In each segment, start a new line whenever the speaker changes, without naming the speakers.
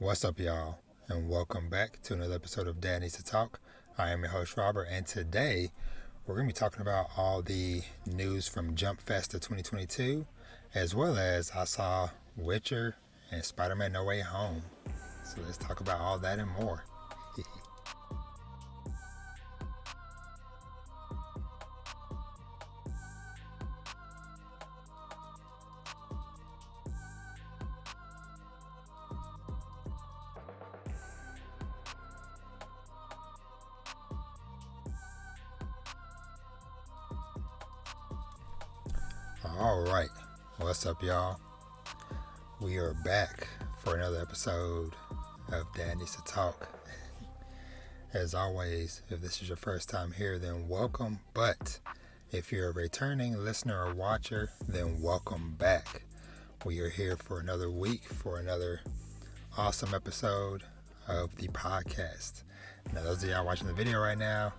What's up, y'all? And welcome back to another episode of Dad Needs to Talk. I am your host, Robert, and today we're going to be talking about all the news from Jump Festa 2022, as well as I saw Witcher and Spiderman No Way Home. So let's talk about all that and more. All right, what's up, y'all? We are back for another episode of Dad Needs to Talk. As always, if this is your first time here, then welcome. But if you're a returning listener or watcher, then welcome back. We are here for another week for another awesome episode of the podcast. Now, those of y'all watching the video right now,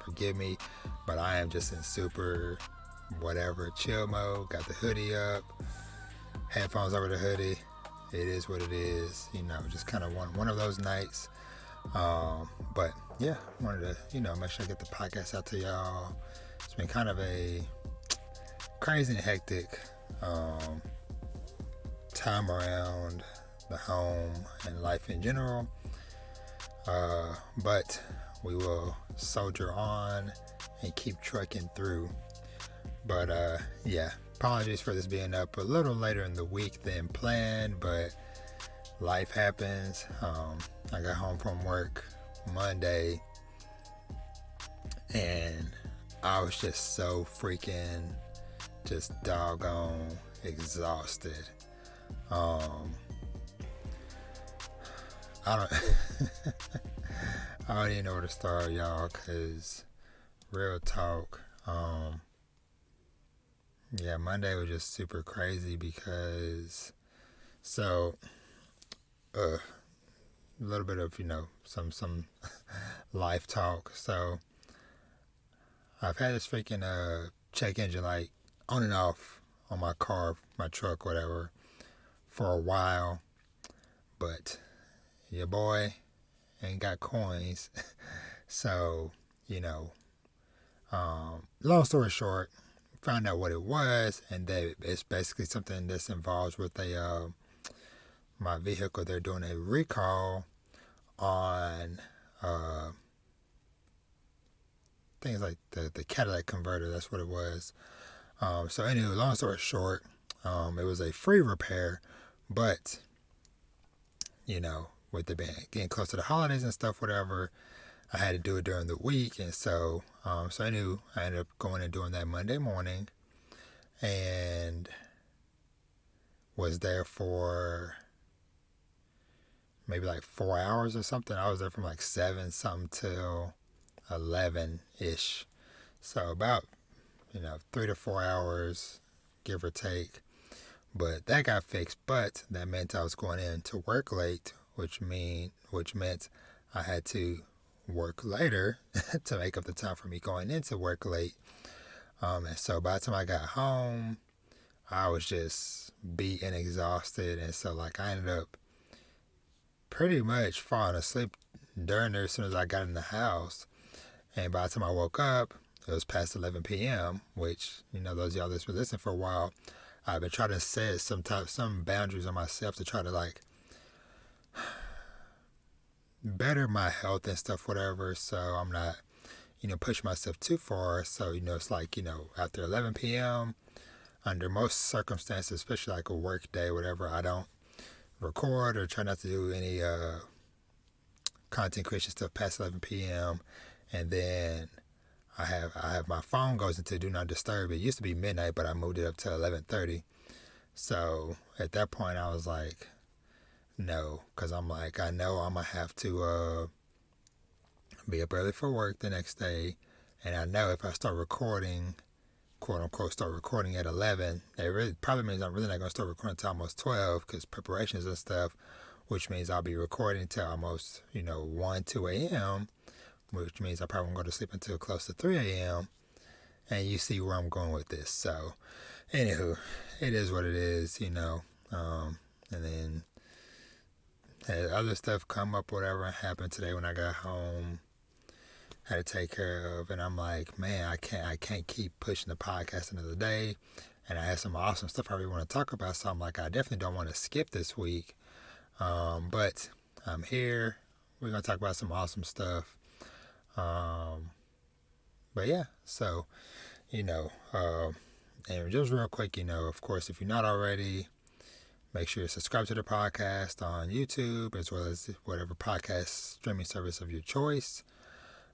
forgive me, but I am just in super whatever chill mode. Got the hoodie up, headphones over the hoodie. It is what it is, just kind of one of those nights. But yeah, wanted to make sure I get the podcast out to y'all. It's been kind of a crazy and hectic time around the home and life in general, but we will soldier on and keep trucking through. But yeah, apologies for this being up a little later in the week than planned, but life happens. I got home from work Monday and I was just so freaking just doggone exhausted. I don't I don't even know where to start, y'all, because real talk, yeah, Monday was just super crazy because a little bit of some life talk. So I've had this freaking check engine light on and off on my car, my truck, whatever, for a while, but your boy ain't got coins. So long story short, found out what it was, and that it's basically something that's involved with my vehicle. They're doing a recall on things like the catalytic converter. That's what it was. So anyway, long story short, it was a free repair, but with it being getting close to the holidays and stuff, whatever, I had to do it during the week, and so I knew I ended up going and doing that Monday morning, and was there for maybe like 4 hours or something. I was there from like 7 something till 11-ish. So about 3 to 4 hours, give or take. But that got fixed. But that meant I was going in to work late, which meant I had to work later to make up the time for me going into work late. And so by the time I got home, I was just beat and exhausted, and so I ended up pretty much falling asleep during there as soon as I got in the house. And by the time I woke up, it was past 11 p.m., which, those of y'all that's been listening for a while, I've been trying to set some boundaries on myself to try to better my health and stuff, whatever. So I'm not, pushing myself too far. So, it's after 11 p.m., under most circumstances, especially like a work day, whatever, I don't record or try not to do any content creation stuff past 11 p.m. And then I have my phone goes into do not disturb. It used to be midnight, but I moved it up to 11:30. So at that point, I was like, no, because I'm like, I know I'm gonna have to be up early for work the next day, and I know if I start recording, quote unquote, start recording at 11, it really probably means I'm really not gonna start recording until almost 12, because preparations and stuff, which means I'll be recording until almost 1, 2 a.m., which means I probably won't go to sleep until close to 3 a.m. And you see where I'm going with this. So, anywho, it is what it is, And then had other stuff come up, whatever happened today when I got home. Had to take care of, and I'm like, man, I can't keep pushing the podcast another day. And I had some awesome stuff I really want to talk about, so I'm like, I definitely don't want to skip this week. But I'm here. We're gonna talk about some awesome stuff. But yeah, so and just real quick, of course, if you're not already, make sure you subscribe to the podcast on YouTube as well as whatever podcast streaming service of your choice.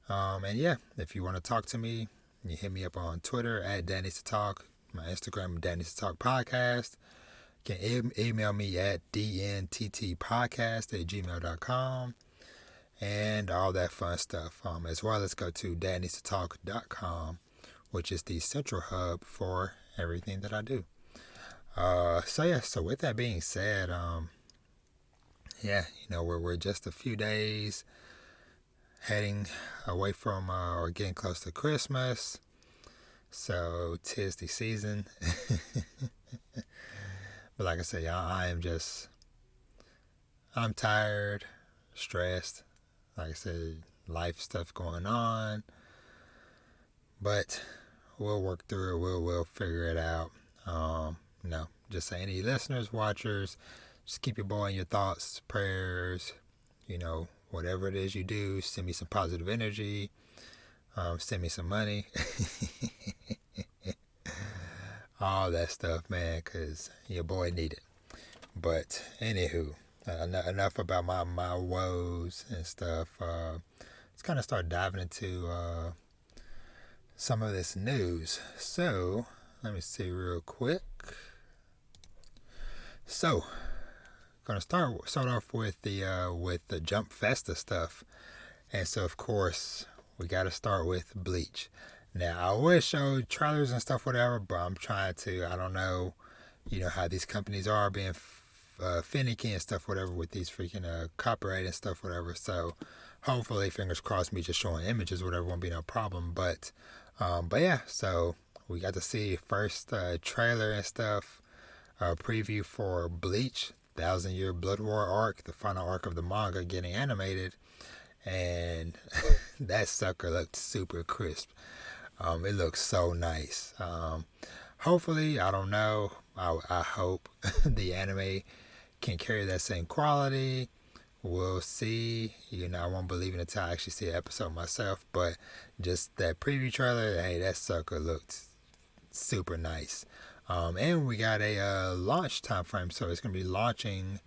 And yeah, if you want to talk to me, you hit me up on Twitter at Danny's to Talk, my Instagram, Danny's to Talk Podcast. You can email me at dnttpodcast@gmail.com and all that fun stuff. As well as go to dannystotalk.com, which is the central hub for everything that I do. So with that being said, we're just a few days heading away from or getting close to Christmas. So 'tis the season. But like I said, y'all, I'm tired, stressed. Like I said, life stuff going on. But we'll work through it. We'll figure it out. Just say any listeners, watchers, just keep your boy in your thoughts, prayers, whatever it is you do, send me some positive energy, send me some money, all that stuff, man, because your boy need it. But anywho, enough about my woes and stuff. Let's kind of start diving into some of this news. So let me see real quick. So, gonna start off with the Jump Festa stuff, and so of course we got to start with Bleach. Now I would show trailers and stuff, whatever, but I'm trying to. I don't know, how these companies are being finicky and stuff, whatever, with these freaking copyright and stuff, whatever. So hopefully, fingers crossed, me just showing images, whatever, won't be no problem. But yeah, so we got to see first trailer and stuff. Preview for Bleach, 1,000-Year Blood War arc, the final arc of the manga getting animated, and that sucker looked super crisp. It looks so nice. Hopefully, I don't know, I hope the anime can carry that same quality. We'll see. I won't believe it until I actually see an episode myself, but just that preview trailer, hey, that sucker looked super nice. And we got a launch time frame, so it's going to be launching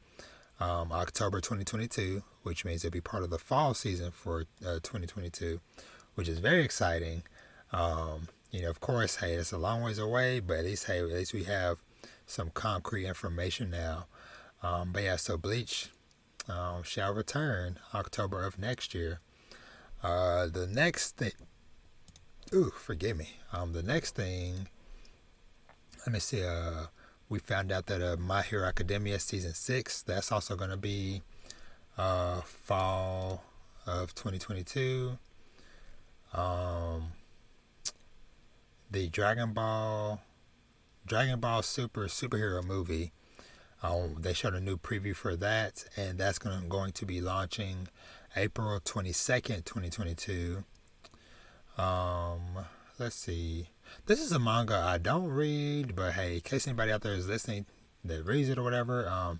October 2022, which means it'll be part of the fall season for 2022, which is very exciting. Of course, hey, it's a long ways away, but at least we have some concrete information now. But yeah, so Bleach shall return October of next year. The next thing, forgive me. The next thing, let me see. We found out that My Hero Academia season 6, that's also going to be fall of 2022. The Dragon Ball superhero movie. They showed a new preview for that, and that's going to be launching April 22nd, 2022. Let's see. This is a manga I don't read, but hey, in case anybody out there is listening that reads it or whatever,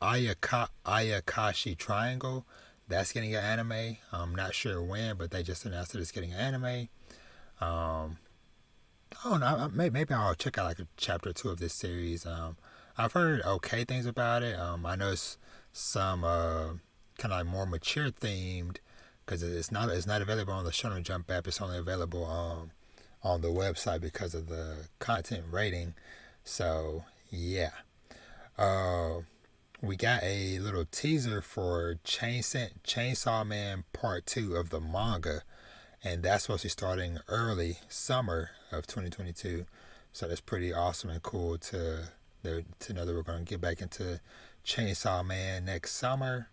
Ayakashi Triangle, that's getting an anime. I'm not sure when, but they just announced that it's getting an anime. I don't know. Maybe I'll check out like a chapter or two of this series. I've heard okay things about it. I know it's some kind of like more mature themed, because it's not available on the Shonen Jump app. It's only available on the website because of the content rating. So yeah, we got a little teaser for Chainsaw Man Part 2 of the manga, and that's supposed to be starting early summer of 2022. So that's pretty awesome and cool to know that we're going to get back into Chainsaw Man next summer.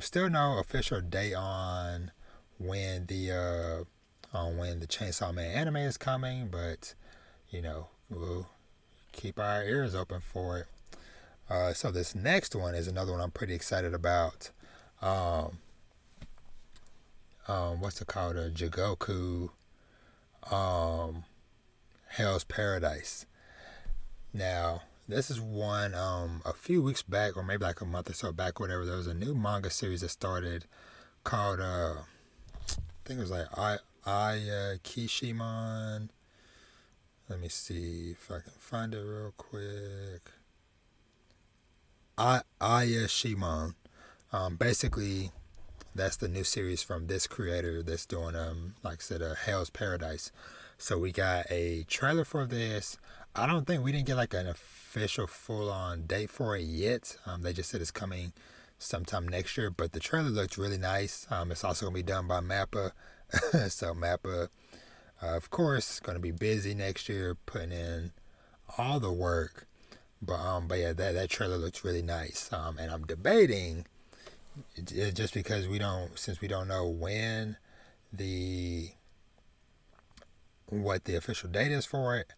Still no official date on when the Chainsaw Man anime is coming, but we'll keep our ears open for it. So this next one is another one I'm pretty excited about. Um, what's it called? Jigoku um, Hell's Paradise. Now, this is one a few weeks back, or maybe like a month or so back, whatever. There was a new manga series that started called, I think it was like Kishiman. Let me see if I can find it real quick. Shimon. Basically, that's the new series from this creator that's doing, like I said, Hell's Paradise. So we got a trailer for this. I don't think we didn't get like an official full-on date for it yet. They just said it's coming sometime next year, but the trailer looks really nice. It's also gonna be done by Mappa, so Mappa, of course, gonna be busy next year putting in all the work. But yeah, that trailer looks really nice. And I'm debating, just because since we don't know what the official date is for it.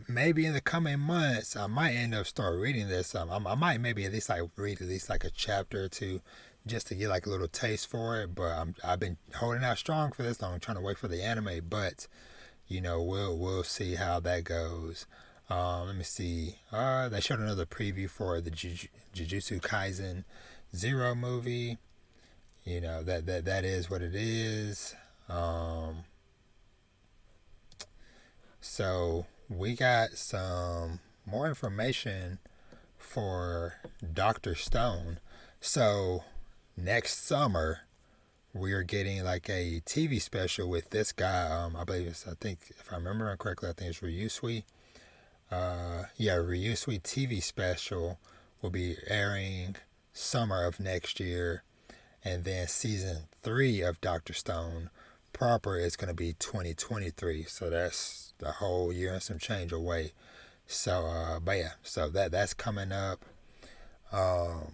Maybe in the coming months, I might end up start reading this. I might maybe at least like read at least like a chapter or two, just to get like a little taste for it. But I've been holding out strong for this. I'm trying to wait for the anime, but we'll see how that goes. Let me see. They showed another preview for the Jujutsu Kaisen Zero movie. That is what it is. So we got some more information for Dr. Stone. So next summer we're getting like a TV special with this guy. I think if I remember correctly, I think it's Ryusui. Ryusui TV special will be airing summer of next year, and then season 3 of Dr. Stone proper is going to be 2023. So that's the whole year and some change away. So, but yeah, so that's coming up. Let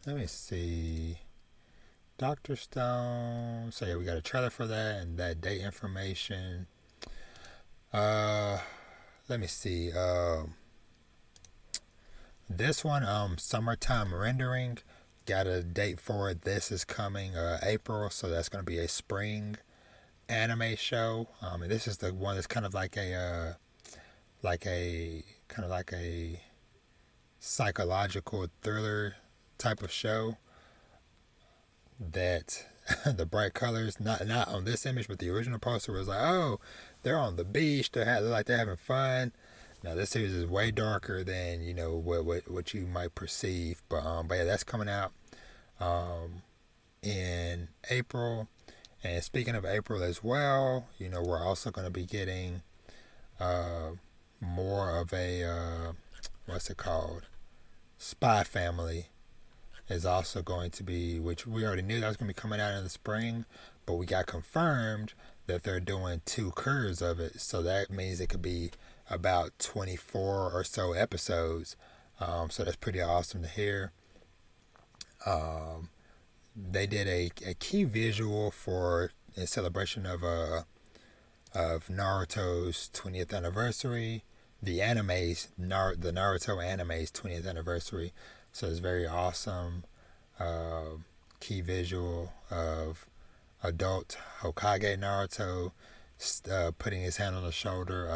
me see. Dr. Stone. So yeah, we got a trailer for that and that date information. Let me see. This one, Summertime Rendering, got a date for it. This is coming April, so that's going to be a spring anime show. And this is the one that's kind of like a psychological thriller type of show. That the bright colors, not on this image, but the original poster was like, oh, they're on the beach, they're having fun. Now this series is way darker than what you might perceive, but yeah, that's coming out in April. And speaking of April as well, we're also going to be getting more of a what's it called? Spy Family is also going to be, which we already knew that was going to be coming out in the spring, but we got confirmed that they're doing 2 curves of it. So that means it could be about 24 or so episodes. So that's pretty awesome to hear. They did a key visual in celebration of Naruto's 20th anniversary, the Naruto anime's 20th anniversary. So it's very awesome. Key visual of adult Hokage Naruto putting his hand on the shoulder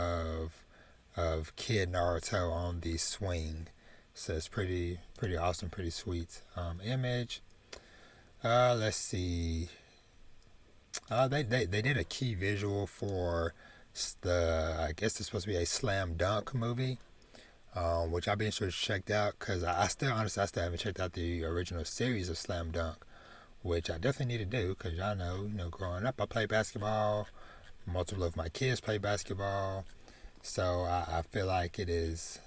of kid Naruto on the swing. So it's pretty awesome, pretty sweet image. Let's see. They did a key visual for I guess it's supposed to be a slam dunk movie, which I'll be interested to check out, because I still haven't checked out the original series of Slam Dunk, which I definitely need to do, because y'all know, growing up I played basketball. Multiple of my kids play basketball, so I feel like it is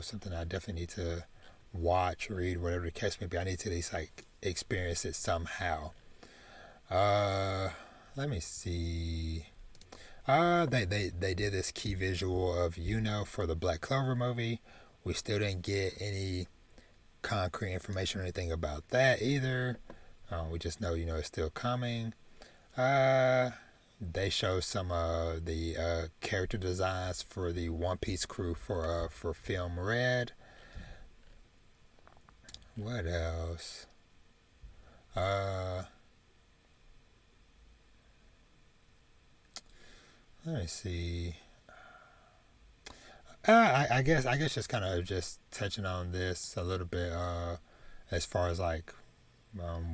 something I definitely need to watch, read, whatever the case may be. I need to at least like experience it somehow. Let me see. They did this key visual of for the Black Clover movie. We still didn't get any concrete information or anything about that either. We just know it's still coming. they show some the character designs for the One Piece crew for Film Red. What else? Uh, Let me see. I guess just kind of just touching on this a little bit. As far as like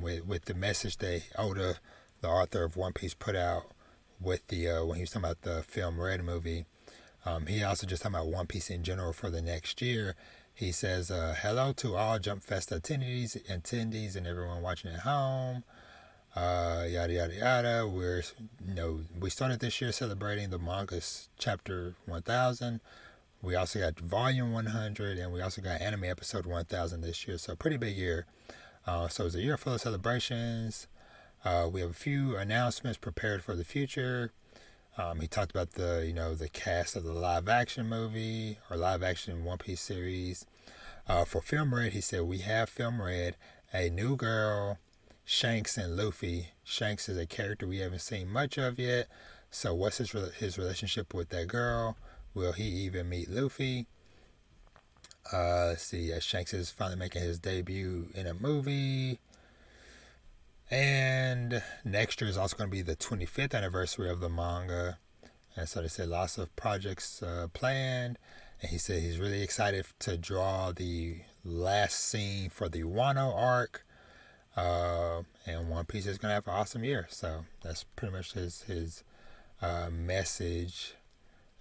with the message the author of One Piece put out with the when he was talking about the Film Red movie. He also just talking about One Piece in general for the next year. He says, "Hello to all Jump Festa attendees, and everyone watching at home. Yada yada yada. We started this year celebrating the manga's chapter 1000. We also got volume 100, and we also got anime episode 1000 this year. So pretty big year. So it's a year full of celebrations. We have a few announcements prepared for the future." He talked about the cast of the live action movie or live action One Piece series. For Film Red, he said, "We have Film Red, a new girl, Shanks and Luffy." Shanks is a character we haven't seen much of yet. So what's his relationship with that girl? Will he even meet Luffy? Let's see. Shanks is finally making his debut in a movie. And next year is also going to be the 25th anniversary of the manga. And so they said lots of projects planned. And he said he's really excited to draw the last scene for the Wano arc. And One Piece is going to have an awesome year. So that's pretty much his message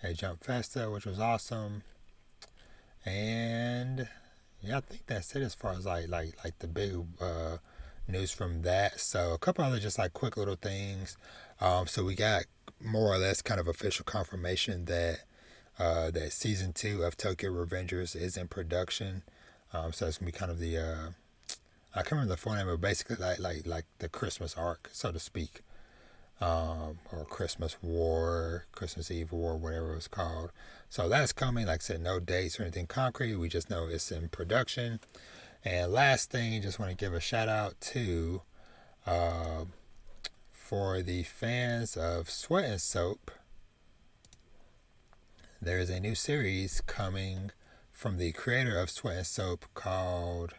at Jump Festa, which was awesome. And yeah, I think that's it as far as like the big news from that. So a couple other just like quick little things. So we got more or less kind of official confirmation that that season 2 of Tokyo Revengers is in production. So it's gonna be kind of the I can't remember the full name, but basically like the Christmas arc, so to speak. Or Christmas War, Christmas Eve War, whatever it was called. So that's coming. Like I said, no dates or anything concrete. We just know it's in production. And last thing, just want to give a shout out to for the fans of Sweat and Soap. There is a new series coming from the creator of Sweat and Soap called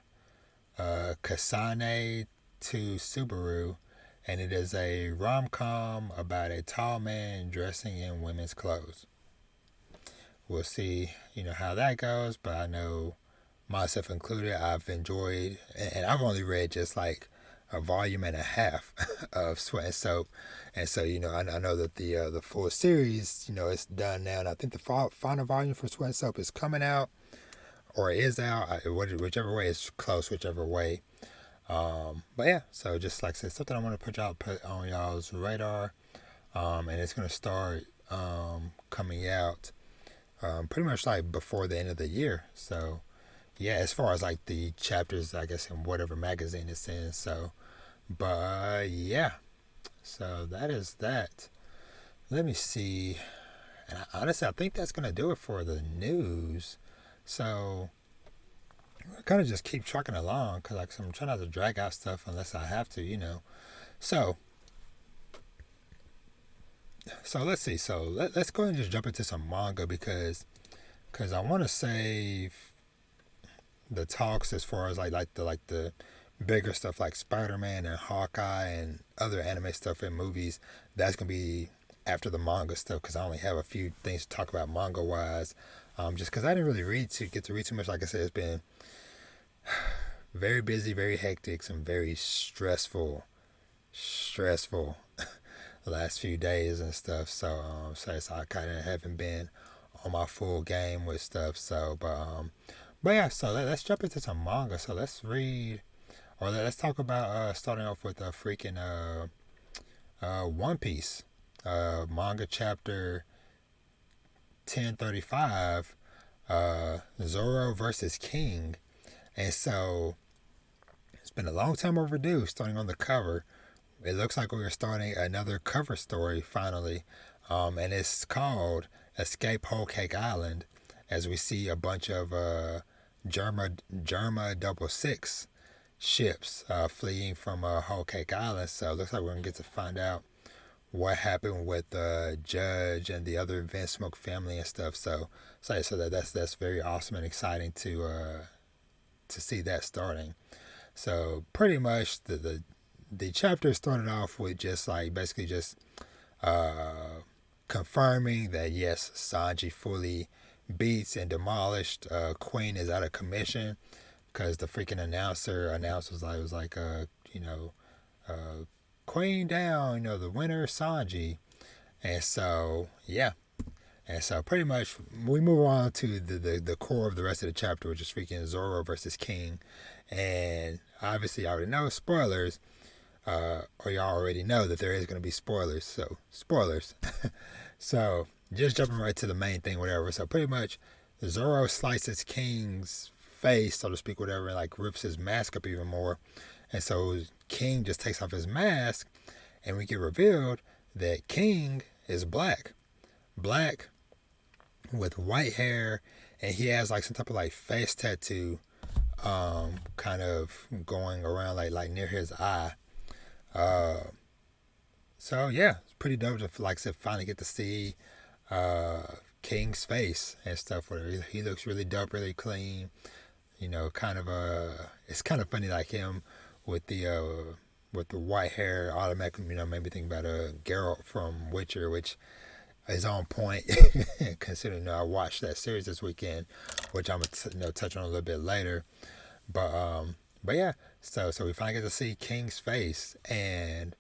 Kasane to Subaru. And it is a rom-com about a tall man dressing in women's clothes. We'll see, how that goes, but I know myself included, I've enjoyed, and I've only read just like a volume and a half of Sweat and Soap, and so I know that the full series, it's done now, and I think the final volume for Sweat and Soap is coming out, or is out, whichever way is close, whichever way. But yeah, so just like I said, something I want to put on y'all's radar, and it's gonna start coming out pretty much like before the end of the year. So yeah, as far as like the chapters, I guess in whatever magazine it's in. So, but yeah, so that is that. Let me see, and honestly, I think that's gonna do it for the news. So I kind of just keep trucking along because I'm trying not to drag out stuff unless I have to, So let's see. So let's go ahead and just jump into some manga because I want to save the talks as far as like the bigger stuff like Spiderman and Hawkeye and other anime stuff and movies. That's gonna be after the manga stuff because I only have a few things to talk about manga wise. Just because I didn't really get to read too much. Like I said, it's been very busy, very hectic, some very stressful last few days and stuff. So I kind of haven't been on my full game with stuff. So but yeah. So let's jump into some manga. So let's read, or let's talk about starting off with a freaking One Piece manga chapter 1035, Zoro versus King. And so it's been a long time overdue, starting on the cover. It looks like we're starting another cover story finally. And it's called Escape Whole Cake Island, as we see a bunch of Germa 66 ships fleeing from Whole Cake Island. So it looks like we're going to get to find out what happened with the Judge and the other Vince Smoke family and stuff. So that's very awesome and exciting to see that starting. So pretty much the chapter started off with just like basically just confirming that yes, Sanji fully beats and demolished. Queen is out of commission because the freaking announcer was like Queen down, the winner Sanji. And so yeah. And so pretty much we move on to the core of the rest of the chapter, which is freaking Zoro versus King. And obviously I already know spoilers, or y'all already know that there is going to be spoilers. So spoilers. So just jumping right to the main thing, whatever. So pretty much Zoro slices King's face, so to speak, whatever, and like rips his mask up even more. And so King just takes off his mask, and we get revealed that King is black with white hair, and he has like some type of like face tattoo, kind of going around like near his eye. So yeah, it's pretty dope to like to finally get to see King's face and stuff. Where he looks really dope, really clean. Kind of it's kind of funny like him with the white hair automatically made me think about Geralt from Witcher, which is on point considering I watched that series this weekend, which I'm gonna touch on a little bit later. But yeah, so we finally get to see King's face, and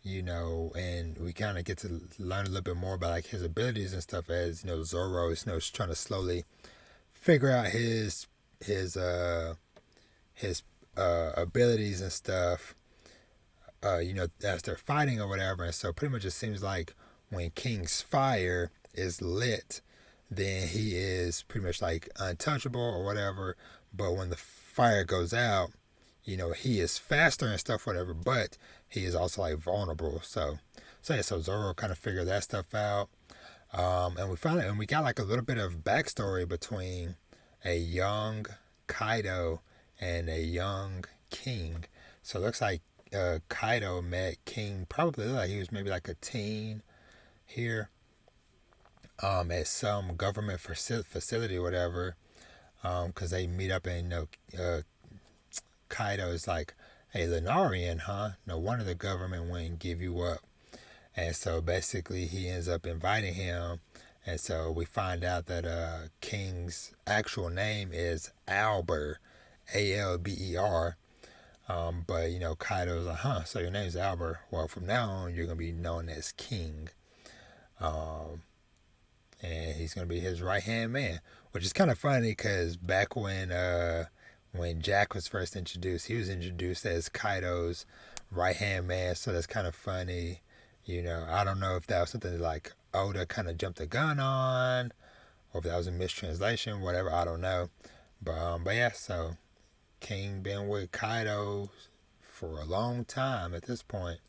and we kind of get to learn a little bit more about like his abilities and stuff as Zoro is trying to slowly figure out his abilities and stuff. As they're fighting or whatever, and so pretty much it seems like when King's fire is lit, then he is pretty much like untouchable or whatever. But when the fire goes out, he is faster and stuff, whatever, but he is also like vulnerable. So Zoro kind of figured that stuff out. And we got like a little bit of backstory between a young Kaido and a young King. So it looks like Kaido met King probably like he was maybe like a teen here, at some government facility or whatever, because they meet up and Kaido is like, hey, Lunarian, huh? No wonder the government wouldn't give you up. And so basically he ends up inviting him, and so we find out that King's actual name is Albert, Alber. But Kaido's like, huh, so your name's Albert. Well, from now on you're gonna be known as King. And he's gonna be his right hand man, which is kind of funny because back when Jack was first introduced, he was introduced as Kaido's right hand man. So that's kind of funny. I don't know if that was something like Oda kind of jumped the gun on, or if that was a mistranslation, whatever. I don't know. But yeah, so King been with Kaido for a long time at this point,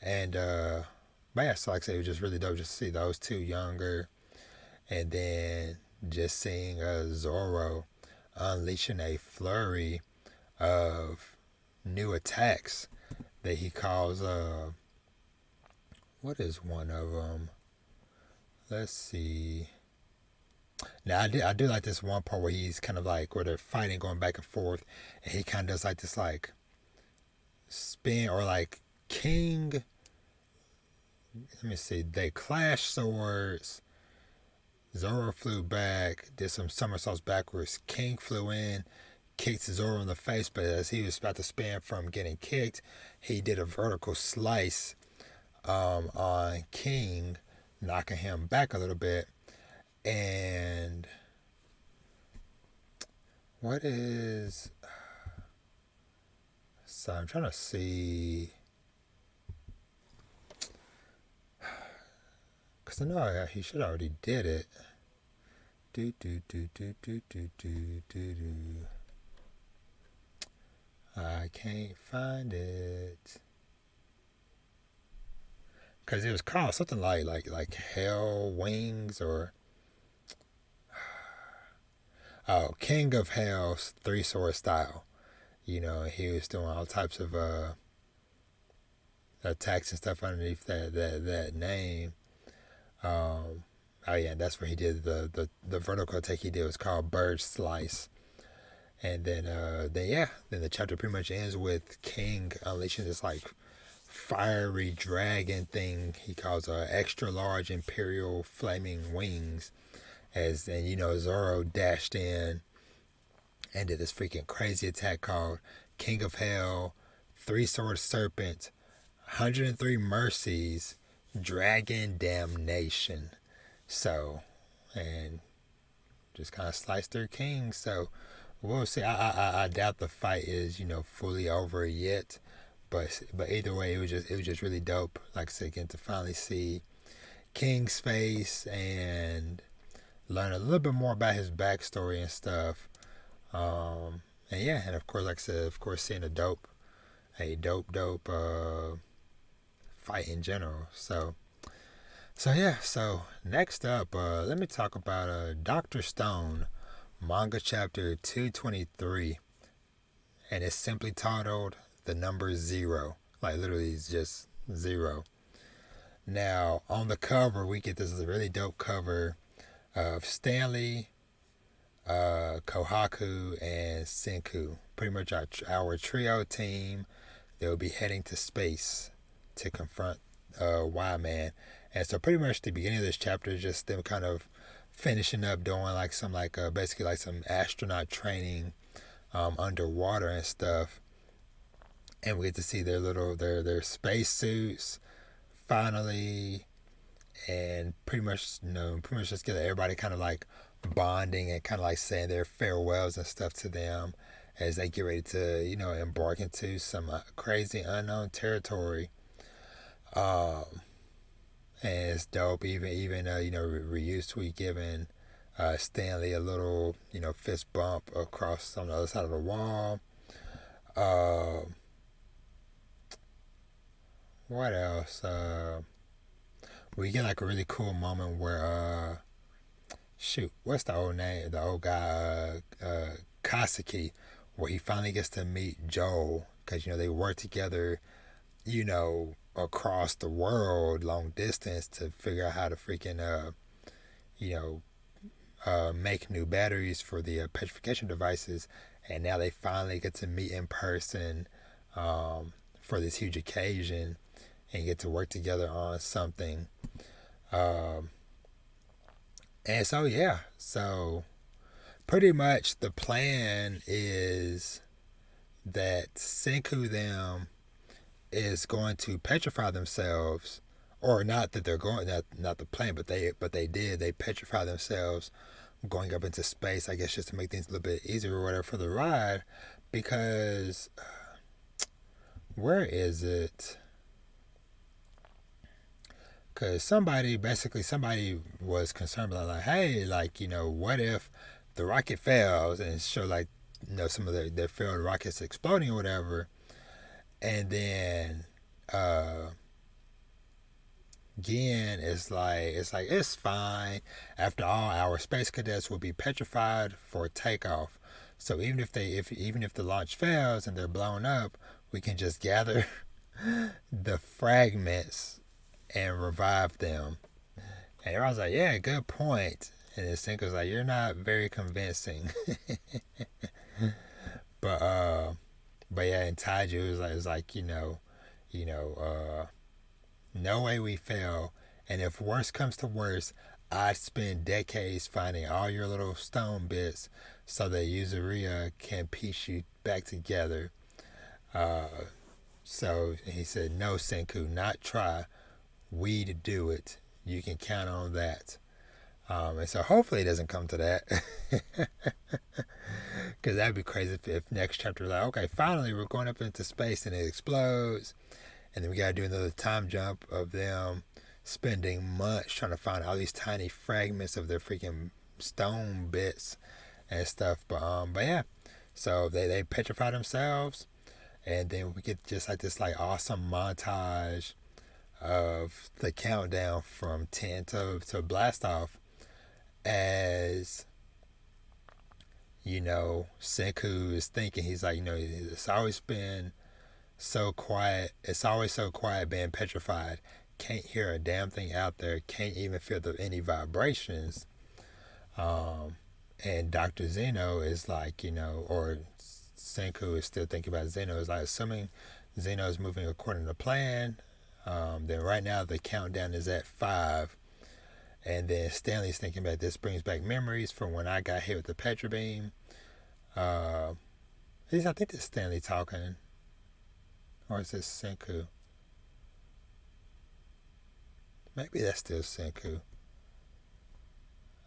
and but yeah, so like I said, it was just really dope just to see those two younger, and then just seeing Zoro unleashing a flurry of new attacks that he calls what is one of them? Let's see. Now I do like this one part where he's kind of like where they're fighting, going back and forth, and he kind of does like this like spin or like King. Let me see. They clash swords. Zoro flew back, did some somersaults backwards. King flew in, kicked Zoro in the face, but as he was about to spin from getting kicked, he did a vertical slice on King, knocking him back a little bit. And what is... So I'm trying to see... Because I know he should already did it. I can't find it. Because it was called something like Hell Wings or... Oh, King of Hell's three sword style. He was doing all types of attacks and stuff underneath that name. Oh yeah, that's where he did the vertical attack he did was called Bird Slice. And then the chapter pretty much ends with King unleashing this like fiery dragon thing he calls extra large imperial flaming wings. Zoro dashed in and did this freaking crazy attack called King of Hell, Three Sword Serpent, 103 Mercies, Dragon Damnation. So, and just kind of sliced through King. So, we'll see. I doubt the fight is fully over yet, but either way, it was just really dope. Like I said, again, to finally see King's face and learn a little bit more about his backstory and stuff. And of course, like I said, of course, seeing a dope fight in general. So next up, let me talk about Dr. Stone, manga chapter 223, and it's simply titled The Number Zero. Like literally, it's just zero. Now on the cover, we get this really dope cover of Stanley, Kohaku, and Senku. Pretty much our trio team. They'll be heading to space to confront Y-Man. And so pretty much the beginning of this chapter is just them kind of finishing up doing like some basically like some astronaut training underwater and stuff. And we get to see their space suits finally, and pretty much just get everybody kind of like bonding and kind of like saying their farewells and stuff to them as they get ready to embark into some crazy unknown territory. And it's dope. Even Ryu's tweet giving Stanley a little fist bump across on the other side of the wall. What else? We get like a really cool moment where what's the old name? The old guy, Kaseki, where he finally gets to meet Joel because they work together, across the world, long distance, to figure out how to freaking make new batteries for the petrification devices, and now they finally get to meet in person for this huge occasion and get to work together on something. And so pretty much the plan is that Senku them is going to petrify themselves, or not that they're going, not the plan, but they petrify themselves going up into space, I guess, just to make things a little bit easier or whatever for the ride, because where is it? Because somebody was concerned about like, hey, like, what if the rocket fails, and show like, some of their failed rockets exploding or whatever. And then Gin is like, it's fine. After all, our space cadets will be petrified for takeoff. So even if the launch fails and they're blown up, we can just gather the fragments and revive them. And everyone's like, yeah, good point. And then Senku's like, you're not very convincing. But yeah, and Taiju was like, no way we fail. And if worst comes to worst, I'd spend decades finding all your little stone bits so that Yuzuriya can piece you back together. So he said, no, Senku, not try. We'd do it. You can count on that. And so hopefully it doesn't come to that. Because that'd be crazy if next chapter, like, okay, finally we're going up into space and it explodes. And then we got to do another time jump of them spending months trying to find all these tiny fragments of their freaking stone bits and stuff. But yeah, so they petrify themselves. And then we get just like this like awesome montage of the countdown from 10 to blast off, as Senku is thinking, he's like, it's always been so quiet. It's always so quiet, being petrified. Can't hear a damn thing out there. Can't even feel any vibrations. Um, and Dr. Zeno is like, or Senku is still thinking about Zeno. Is like, assuming Zeno is moving according to plan. Then right now the countdown is at 5. And then Stanley's thinking about this brings back memories from when I got hit with the Petra beam. I think this is Stanley talking. Or is this Senku? Maybe that's still Senku.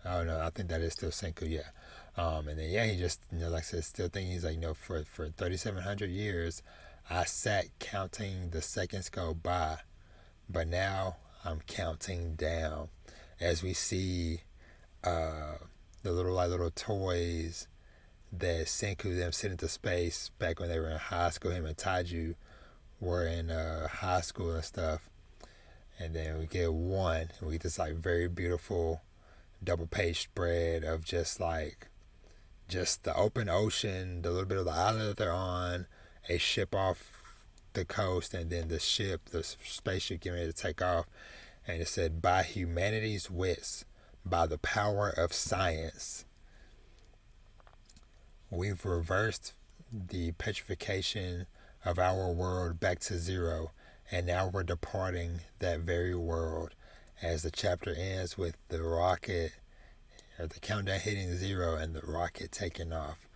Oh no, I think that is still Senku, yeah. And then he just, like I said, still thinking, he's like, for 3,700 years, I sat counting the seconds go by, but now I'm counting down. As we see the little toys that Senku them sent into space back when they were in high school. Him and Taiju were in high school and stuff. And then we get one, and we get this like very beautiful double page spread of just the open ocean, the little bit of the island that they're on, a ship off the coast, and then the spaceship getting ready to take off. And it said, by humanity's wits, by the power of science, we've reversed the petrification of our world back to zero, and now we're departing that very world. As the chapter ends with the rocket, or the countdown hitting 0 and the rocket taking off.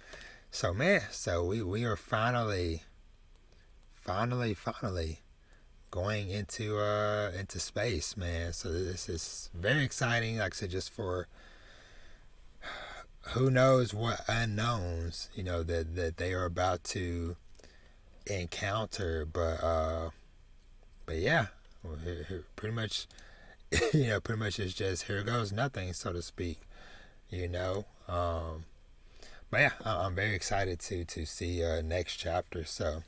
So man, we are finally going into space, man. So this is very exciting. Like I said, just for who knows what unknowns, that they are about to encounter. But yeah, pretty much, pretty much it's just here goes nothing, so to speak. But yeah, I'm very excited to see next chapter. So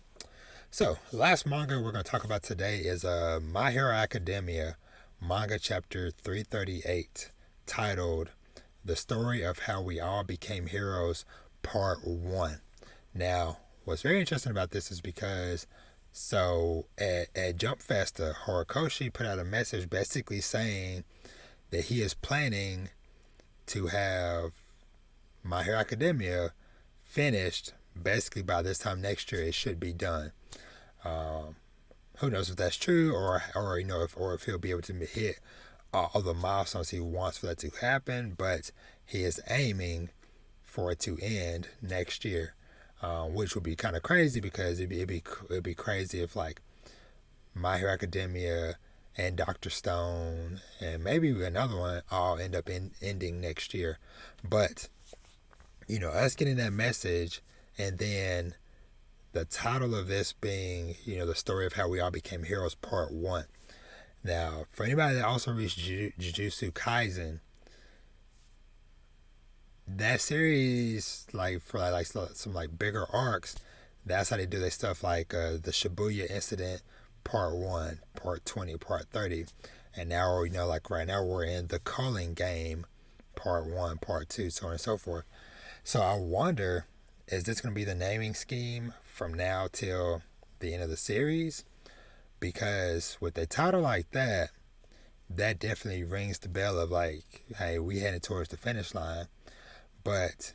last manga we're going to talk about today is My Hero Academia manga chapter 338, titled The Story of How We All Became Heroes, Part 1. Now, what's very interesting about this is because at Jump Festa, Horikoshi put out a message basically saying that he is planning to have My Hero Academia finished basically by this time next year. It should be done. Who knows if that's true, or if he'll be able to hit all the milestones he wants for that to happen. But he is aiming for it to end next year, which would be kind of crazy, because it'd be crazy if like My Hero Academia and Dr. Stone and maybe another one all end up ending next year. But us getting that message, and then the title of this being the story of how we all became heroes, Part 1. Now, for anybody that also reads Jujutsu Kaisen, that series, like for like some like bigger arcs, that's how they do their stuff, like the Shibuya incident, Part 1, Part 20, Part 30. And now, like right now we're in the Culling game, Part 1, Part 2, so on and so forth. So I wonder, is this going to be the naming scheme from now till the end of the series? Because with a title like that, that definitely rings the bell of like, hey, we headed towards the finish line. But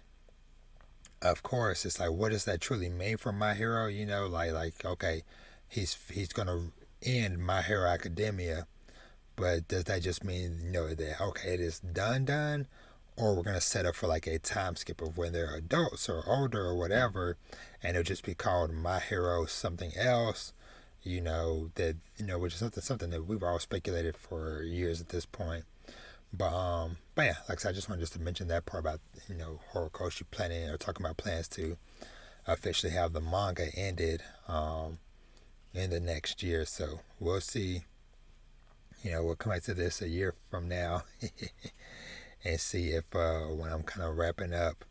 of course, it's like, what does that truly mean for My Hero? Like okay, he's gonna end My Hero Academia, but does that just mean that okay, it is done, or we're gonna set up for like a time skip of when they're adults or older or whatever, and it'll just be called My Hero something else, which is something that we've all speculated for years at this point. But yeah, like I said, I just wanted to mention that part about Horikoshi planning or talking about plans to officially have the manga ended in the next year. So we'll see. We'll come back to this a year from now and see if when I'm kind of wrapping up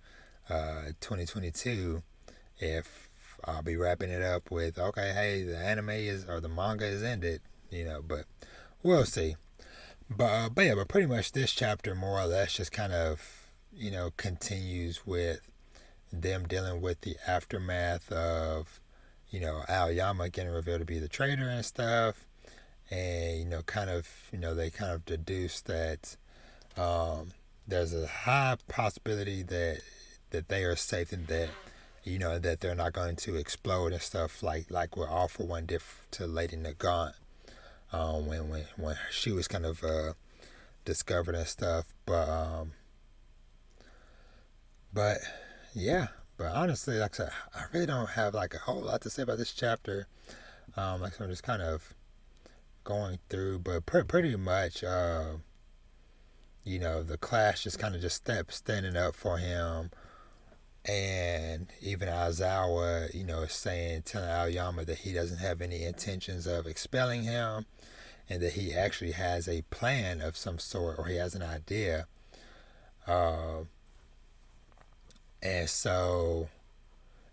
2022, if I'll be wrapping it up with, okay, hey, the anime or the manga is ended, but we'll see. But pretty much this chapter more or less just kind of, continues with them dealing with the aftermath of, Aoyama getting revealed to be the traitor and stuff. And, they kind of deduce that there's a high possibility that they are safe and that, that they're not going to explode and stuff like what All For One did to Lady Nagant when she was kind of discovered and stuff. But yeah. But honestly, like I said, I really don't have like a whole lot to say about this chapter. So I'm just kind of going through, but pretty much, the class just kind of just standing up for him, and even Aizawa, is telling Aoyama that he doesn't have any intentions of expelling him, and that he actually has a plan of some sort, or he has an idea. And so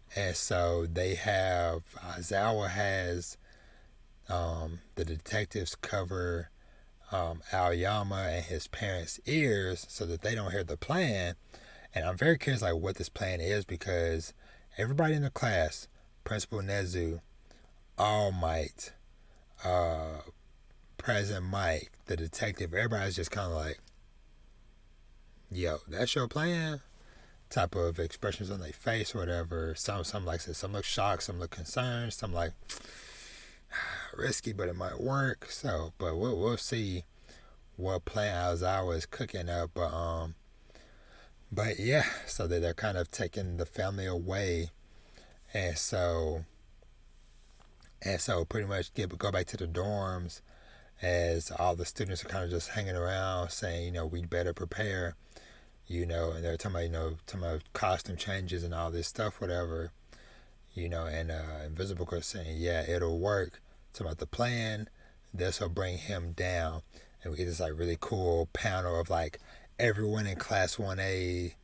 they have, Aizawa has the detectives cover Aoyama and his parents' ears so that they don't hear the plan. And I'm very curious like what this plan is, because everybody in the class, Principal Nezu, All Might, President Mike, the detective, everybody's just kind of like, yo, that's your plan? Type of expressions on their face or whatever. Some like said, some look shocked, some look concerned, some like risky, but it might work. So, but we'll see what plan Aizawa is cooking up. But yeah, so that they're kind of taking the family away, and so pretty much go back to the dorms, as all the students are kind of just hanging around saying, we'd better prepare. And they're talking about costume changes and all this stuff, whatever, and Invisible Girl saying, yeah, it'll work. Talking about the plan, this will bring him down. And we get this like really cool panel of like everyone in class 1A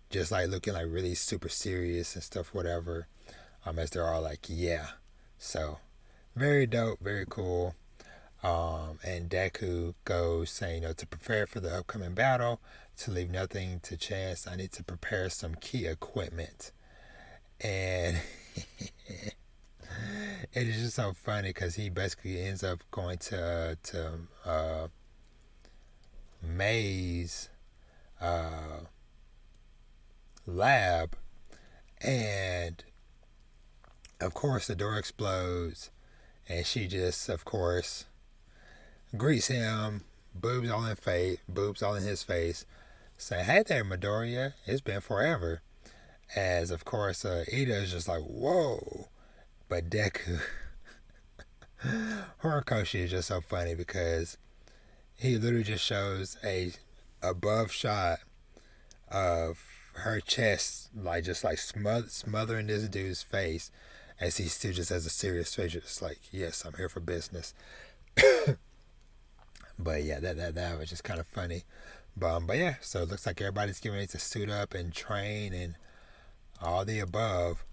just like looking like really super serious and stuff, whatever, as they're all like, yeah. So very dope, very cool. And Deku goes saying, to prepare for the upcoming battle, to leave nothing to chance, I need to prepare some key equipment. And it is just so funny because he basically ends up going to May's lab, and of course the door explodes, and she just, of course, greets him, boobs all in his face, saying, "Hey there, Midoriya, it's been forever." As of course, Ida is just like, "Whoa," but Deku, Horikoshi is just so funny because he literally just shows a above shot of her chest, like just like smothering this dude's face, as he still just has a serious face, just like, "Yes, I'm here for business." But yeah, that was just kind of funny. But yeah, so it looks like everybody's getting ready to suit up and train and all the above.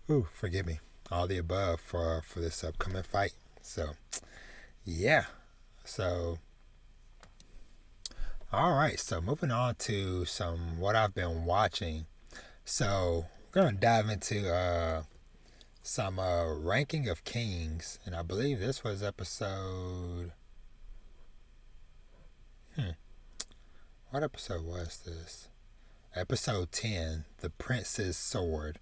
Ooh, forgive me. All the above for this upcoming fight. So yeah. So all right. So moving on to some what I've been watching. So we're gonna dive into some ranking of kings, and I believe this was episode. What episode was this? Episode 10, The Prince's Sword.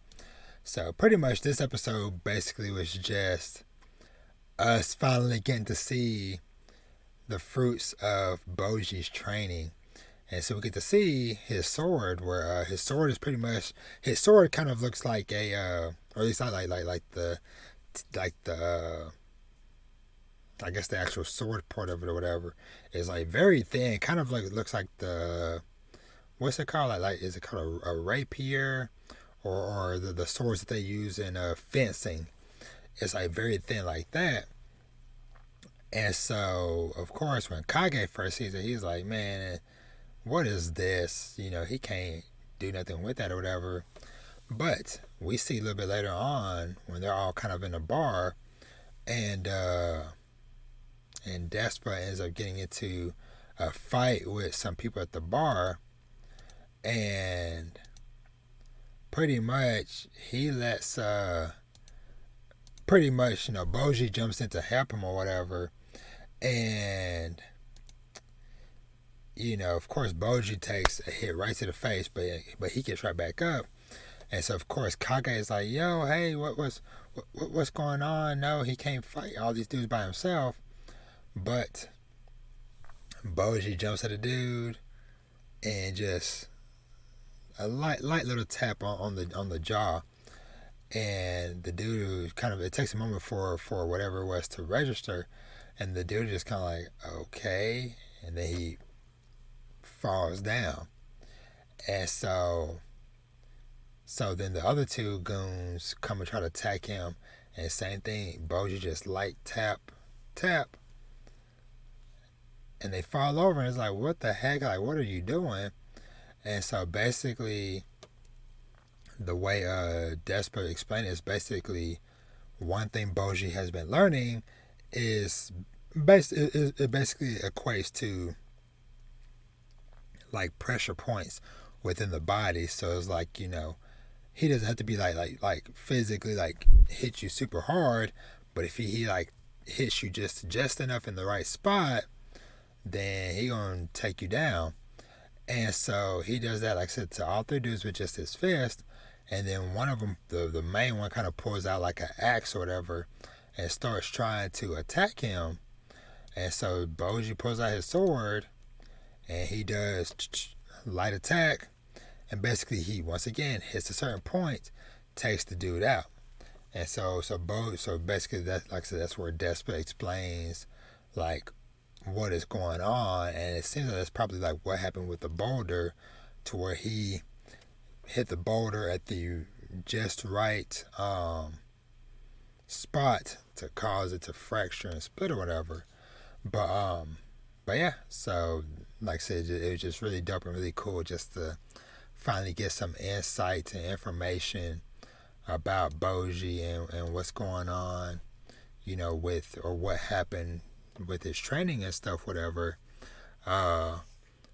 So pretty much this episode basically was just us finally getting to see the fruits of Boji's training. And so we get to see his sword, where his sword is pretty much, his sword kind of looks like a, or at least not like the I guess the actual sword part of it or whatever is like very thin, kind of like looks like the, what's it called? Like is it called a rapier, or the swords that they use in fencing? It's like very thin like that. And so of course when Kage first sees it, he's like, man, what is this? He can't do nothing with that or whatever. But we see a little bit later on when they're all kind of in a bar, and Despa ends up getting into a fight with some people at the bar, and pretty much he lets pretty much, Boji jumps in to help him or whatever, and of course Boji takes a hit right to the face, but he gets right back up. And so of course Kage is like, yo, hey, what's going on? No, he can't fight all these dudes by himself. But Boji jumps at the dude and just a light little tap on the jaw, and the dude it takes a moment for whatever it was to register, and the dude just kind of like, okay, and then he falls down. And so then the other two goons come and try to attack him, and same thing, Boji just light tap, and they fall over, and it's like, what the heck, like, what are you doing? And so basically, the way Despa explained it is basically one thing Boji has been learning is it basically equates to like pressure points within the body. So it's like, he doesn't have to be like physically like hit you super hard, but if he like hits you just enough in the right spot, then he gonna take you down. And so he does that, like I said, to all three dudes with just his fist. And then one of them, the main one, kind of pulls out like an axe or whatever and starts trying to attack him. And so Boji pulls out his sword and he does light attack. And basically he, once again, hits a certain point, takes the dude out. And so basically, that, like I said, that's where Despa explains like what is going on, and it seems like that's probably like what happened with the boulder, to where he hit the boulder at the just right spot to cause it to fracture and split or whatever. But yeah, so like I said, it was just really dope and really cool just to finally get some insight and information about Boji and what's going on, with, or what happened with his training and stuff, whatever.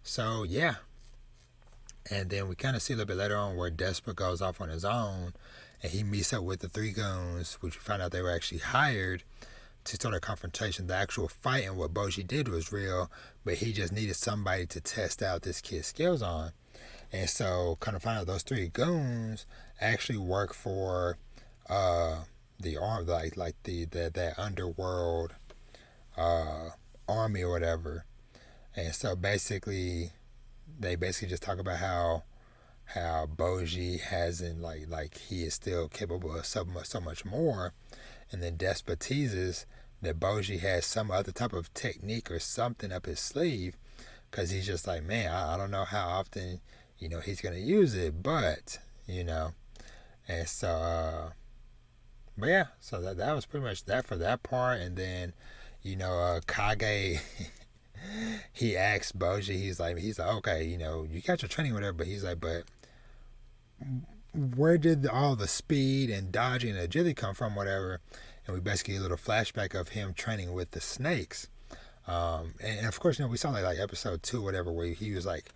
So yeah. And then we kind of see a little bit later on where Despa goes off on his own and he meets up with the three goons, which we found out they were actually hired to start a confrontation. The actual fight and what Boji did was real, but he just needed somebody to test out this kid's skills on. And so kind of find out those three goons actually work for the arm, like that underworld army or whatever. And so basically they just talk about how Boji hasn't like he is still capable of so much more. And then Despa teases that Boji has some other type of technique or something up his sleeve, because he's just like, man, I don't know how often he's gonna use it, but and so but yeah, so that was pretty much that for that part. And then Kage he asks Boji, he's like okay, you got your training or whatever, but he's like, but where did all the speed and dodging and agility come from, whatever? And we basically get a little flashback of him training with the snakes. And of course, we saw like episode 2, whatever, where he was like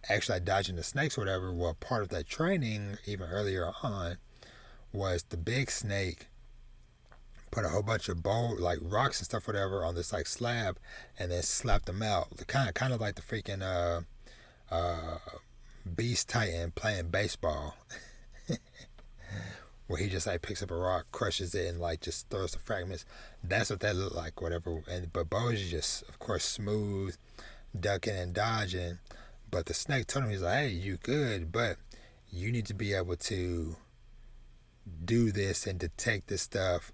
actually like dodging the snakes or whatever. Well, part of that training, even earlier on, was the big snake put a whole bunch of like rocks and stuff, whatever, on this like slab, and then slapped them out. Kind of like the freaking Beast Titan playing baseball, where he just like picks up a rock, crushes it, and like just throws the fragments. That's what that looked like, whatever. But Boji just, of course, smooth, ducking and dodging. But the snake told him, he's like, hey, you good, but you need to be able to do this and detect this stuff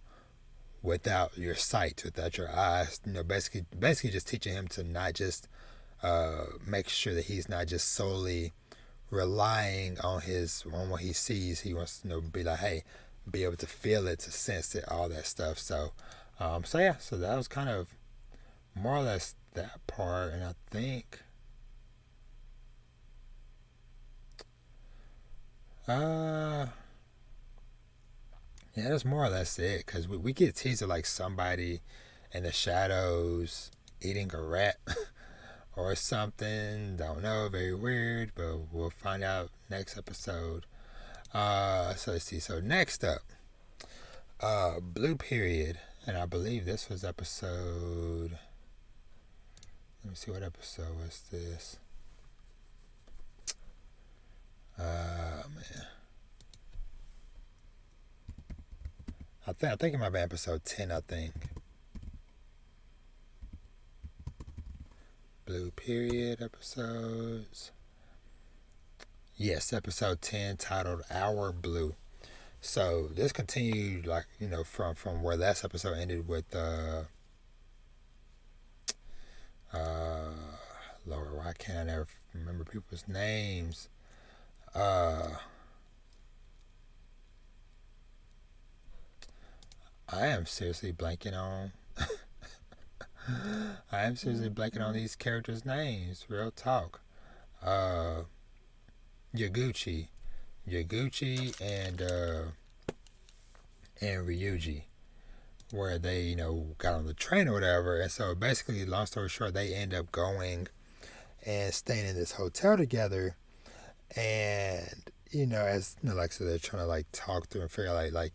without your sight, without your eyes. Basically just teaching him to not just make sure that he's not just solely relying on what he sees. He wants to be like, hey, be able to feel it, to sense it, all that stuff. So yeah, so that was kind of more or less that part. And I think yeah, that's more or less it, because we get teased of like somebody in the shadows eating a rat or something. Don't know, very weird, but we'll find out next episode. So let's see. So next up, Blue Period, and I believe this was episode. Let me see, what episode was this? Man. I think it might be episode 10, I think. Blue Period episodes. Yes, episode 10, titled Our Blue. So this continued, like, from where last episode ended with Lord, why can't I never remember people's names? I am seriously blanking on these characters' names. Real talk. Yaguchi and Ryuji, where they got on the train or whatever. And so basically, long story short, they end up going and staying in this hotel together. And as like, so they're trying to like talk through and figure out like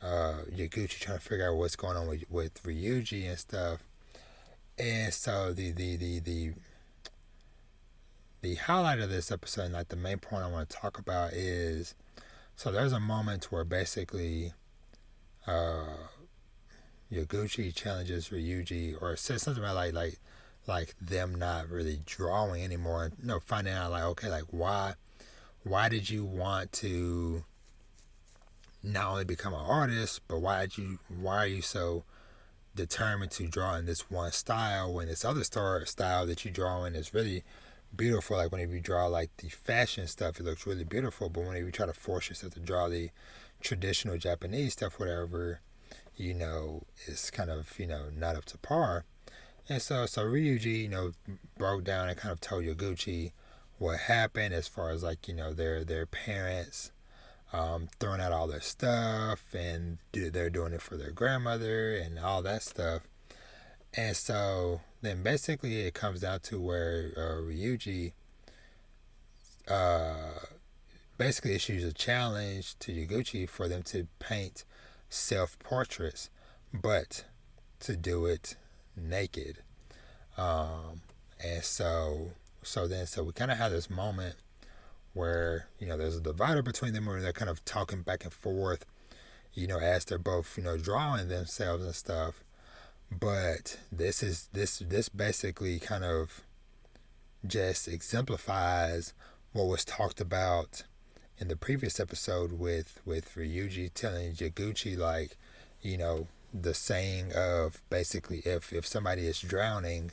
Yaguchi trying to figure out what's going on with Ryuji and stuff. And so the highlight of this episode, and like the main point I want to talk about, is, so there's a moment where basically Yaguchi challenges Ryuji, or says something about like them not really drawing anymore, and finding out like, okay, like why did you want to not only become an artist, but why are you so determined to draw in this one style when this other style that you draw in is really beautiful? Like whenever you draw like the fashion stuff, it looks really beautiful, but whenever you try to force yourself to draw the traditional Japanese stuff, whatever, it's kind of not up to par. And so Ryuji broke down and kind of told Yaguchi what happened, as far as like their parents throwing out all their stuff, and they're doing it for their grandmother and all that stuff. And so then basically it comes down to where Ryuji basically issues a challenge to Yaguchi for them to paint self-portraits, but to do it naked. And so we kind of have this moment where there's a divider between them, where they're kind of talking back and forth, as they're both drawing themselves and stuff. But this basically kind of just exemplifies what was talked about in the previous episode with Ryuji telling Yaguchi, like, the saying of basically, if somebody is drowning,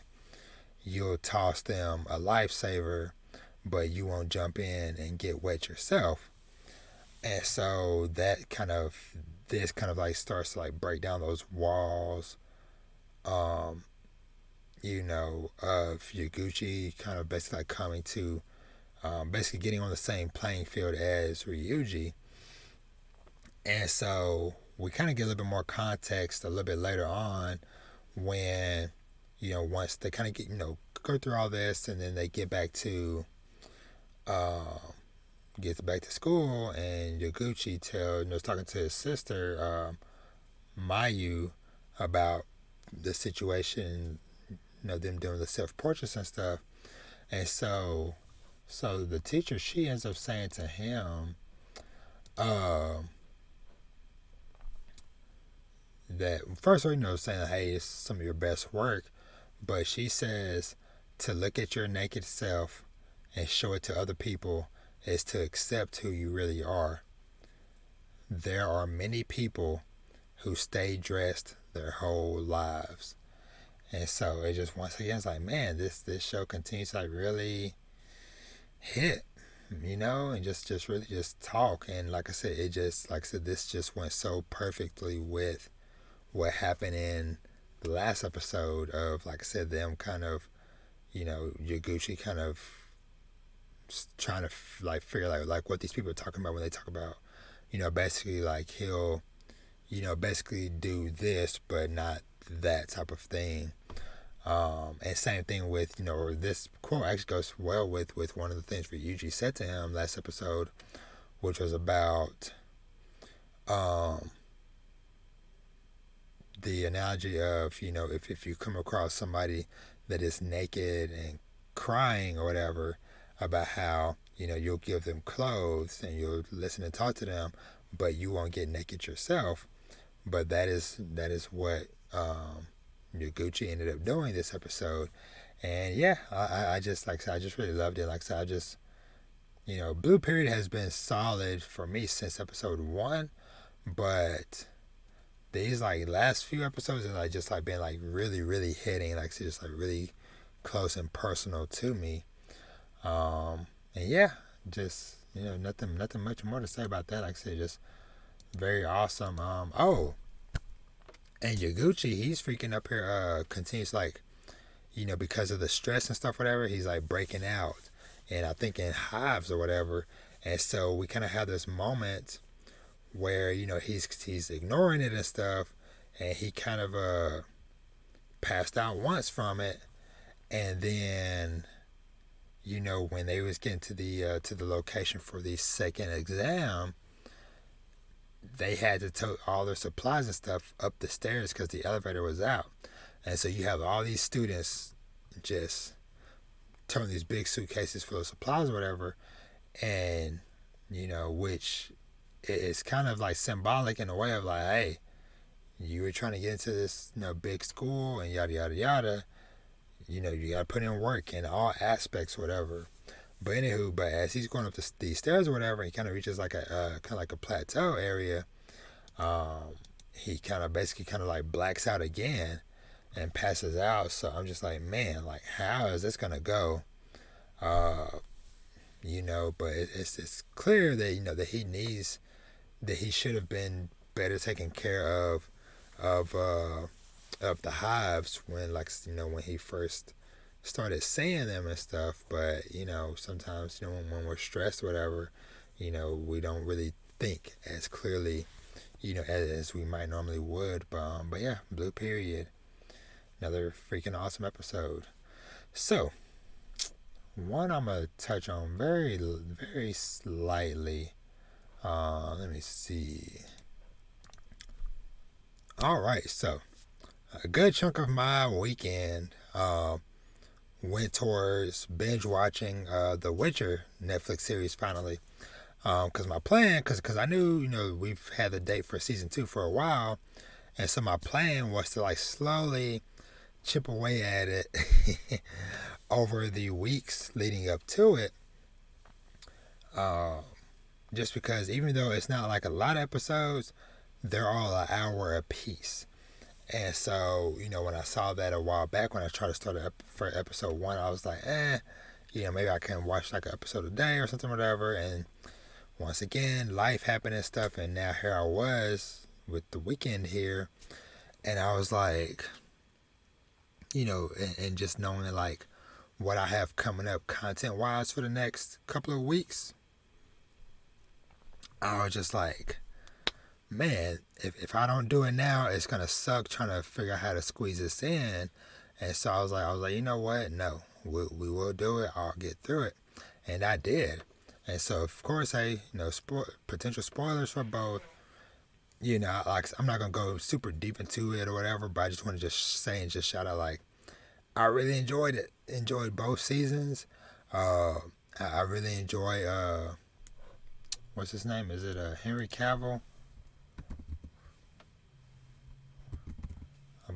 you'll toss them a lifesaver, but you won't jump in and get wet yourself. And so this kind of like starts to like break down those walls, of Yaguchi kind of basically like coming to, basically getting on the same playing field as Ryuji. And so we kind of get a little bit more context a little bit later on, when once they kind of get go through all this, and then they get back to school, and Yaguchi was talking to his sister Mayu about the situation, them doing the self-portraits and stuff. And so the teacher, she ends up saying to him that first of all, saying, hey, it's some of your best work, but she says to look at your naked self and show it to other people is to accept who you really are. There are many people who stay dressed their whole lives. And so it just, once again, it's like, man, this show continues to like really hit, and just really just talk. And like I said, this just went so perfectly with what happened in the last episode of, like I said, them kind of, Yaguchi kind of trying to like figure out like what these people are talking about when they talk about, basically like he'll, basically do this but not that type of thing. And same thing with, this quote actually goes well with one of the things Ryuji said to him last episode, which was about the analogy of, if you come across somebody that is naked and crying or whatever, about how, you'll give them clothes and you'll listen and talk to them, but you won't get naked yourself. But that is what Noguchi ended up doing this episode. And yeah, I just, like I said, I just really loved it. Like I said, I just, Blue Period has been solid for me since episode 1, but these like last few episodes have like just like been like really, really hitting, like just like really close and personal to me. And yeah, just nothing much more to say about that. Like I said, just very awesome. Oh, and Yaguchi, he's freaking up here. Continues like, because of the stress and stuff, whatever. He's like breaking out, and I think in hives or whatever. And so we kind of have this moment where he's ignoring it and stuff, and he kind of passed out once from it, and then when they was getting to the location for the second exam, they had to tote all their supplies and stuff up the stairs because the elevator was out. And so you have all these students just toting these big suitcases full of supplies or whatever, and which is kind of like symbolic in a way of like, hey, you were trying to get into this big school and yada yada yada, you gotta put in work in all aspects or whatever. But anywho, as he's going up these stairs or whatever, he kind of reaches like a plateau area. He kind of like blacks out again and passes out. So I'm just like, man, like how is this gonna go? But it's clear that that he should have been better taken care of the hives when when he first started seeing them and stuff. But sometimes when we're stressed or whatever, we don't really think as clearly as we might normally would. But yeah, Blue Period, another freaking awesome episode. So one I'm gonna touch on very, very slightly. Let me see. All right, so a good chunk of my weekend went towards binge watching The Witcher Netflix series finally. Because my plan, because I knew we've had the date for season 2 for a while, and so my plan was to like slowly chip away at it over the weeks leading up to it. Just because even though it's not like a lot of episodes, they're all an hour a piece. And so, when I saw that a while back, when I tried to start for episode 1, I was like, maybe I can watch like an episode a day or something, whatever. And once again, life happened and stuff. And now here I was with the weekend here. And I was like, and just knowing like what I have coming up content-wise for the next couple of weeks, I was just like, man, if I don't do it now, it's gonna suck trying to figure out how to squeeze this in. And so I was like, you know what? No, we will do it. I'll get through it, and I did. And so of course, hey, potential spoilers for both. Like I'm not gonna go super deep into it or whatever, but I just want to just say and just shout out like I really enjoyed it. Enjoyed both seasons. I really enjoy what's his name? Is it Henry Cavill?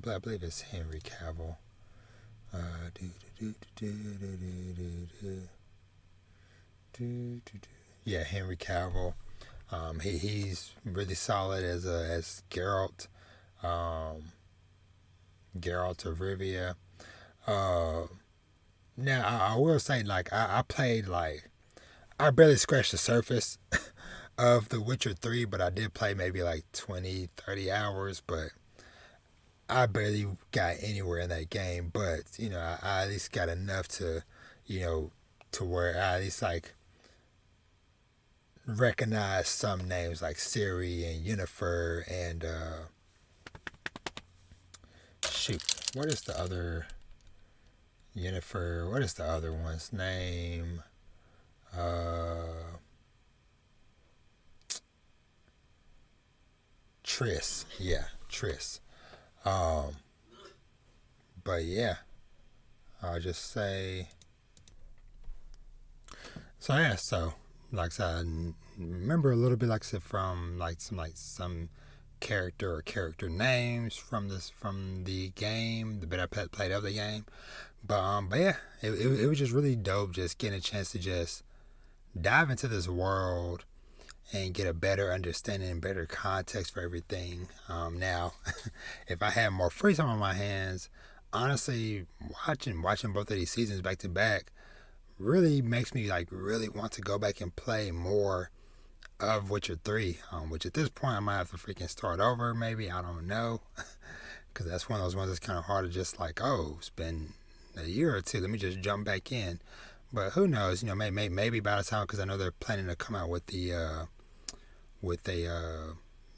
I believe it's Henry Cavill. Yeah, Henry Cavill. He's really solid as Geralt. Geralt of Rivia. Now I will say like I played like I barely scratched the surface of The Witcher 3, but I did play maybe like 20-30 hours, but I barely got anywhere in that game. But I at least got enough to to where I at least like recognize some names like Ciri and Yennefer and what is the other Yennefer? What is the other one's name? Triss. Yeah, Triss. Um, but yeah, I'll just say. So yeah, so like I said, I remember a little bit, like I said, from some character or character names from the game, the bit I played of the game. But yeah, it was just really dope, just getting a chance to just dive into this world and get a better understanding and better context for everything. Now, if I had more free time on my hands, honestly, watching both of these seasons back to back really makes me like really want to go back and play more of Witcher 3, which at this point I might have to freaking start over, maybe, I don't know, because that's one of those ones that's kind of hard to just like, oh, it's been a year or two, let me just jump back in. But who knows, maybe by the time, because I know they're planning to come out with a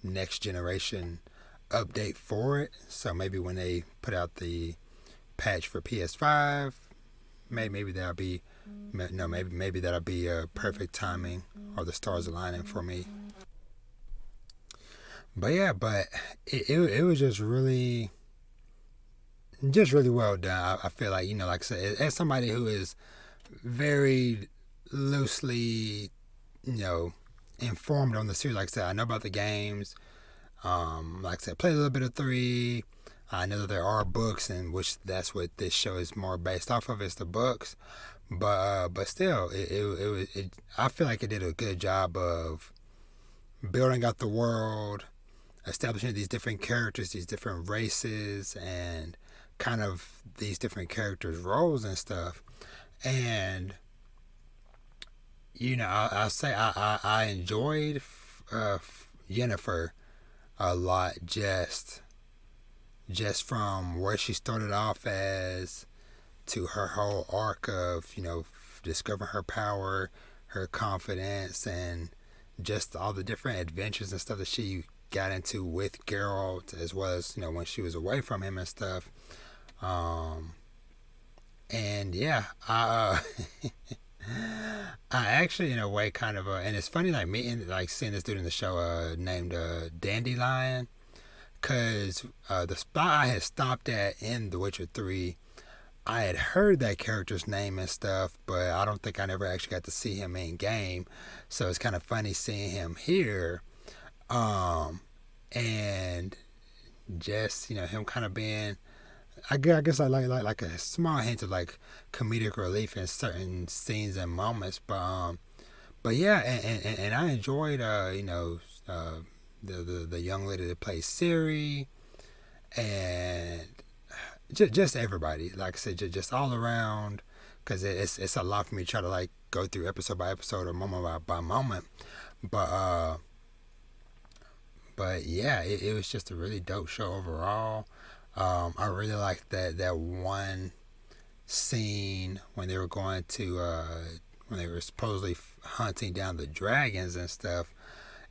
next generation update for it, so maybe when they put out the patch for PS5, maybe that'll be maybe that'll be a perfect timing, or the stars aligning for me. But yeah, it was just really well done. I feel like, like I said, as somebody who is very loosely, informed on the series, like I said, I know about the games. Like I said, played a little bit of 3. I know that there are books, and which that's what this show is more based off of, is the books. But still, I feel like it did a good job of building out the world, establishing these different characters, these different races, and kind of these different characters' roles and stuff. And I'll say I enjoyed Yennefer a lot, just from where she started off as, to her whole arc of, discovering her power, her confidence, and just all the different adventures and stuff that she got into with Geralt, as well as, when she was away from him and stuff. And yeah, I actually, in a way, kind of, and it's funny, like seeing this dude in the show named Dandelion, because the spot I had stopped at in The Witcher 3, I had heard that character's name and stuff, but I don't think I never actually got to see him in game. So it's kind of funny seeing him here, and just him kind of being, I guess I like a small hint of like comedic relief in certain scenes and moments, but yeah, and I enjoyed the young lady that plays Ciri, and just everybody, like I said, just all around, because it's a lot for me to try to like go through episode by episode or moment by moment, but yeah, it was just a really dope show overall. I really liked that one scene when they were going to when they were supposedly hunting down the dragons and stuff,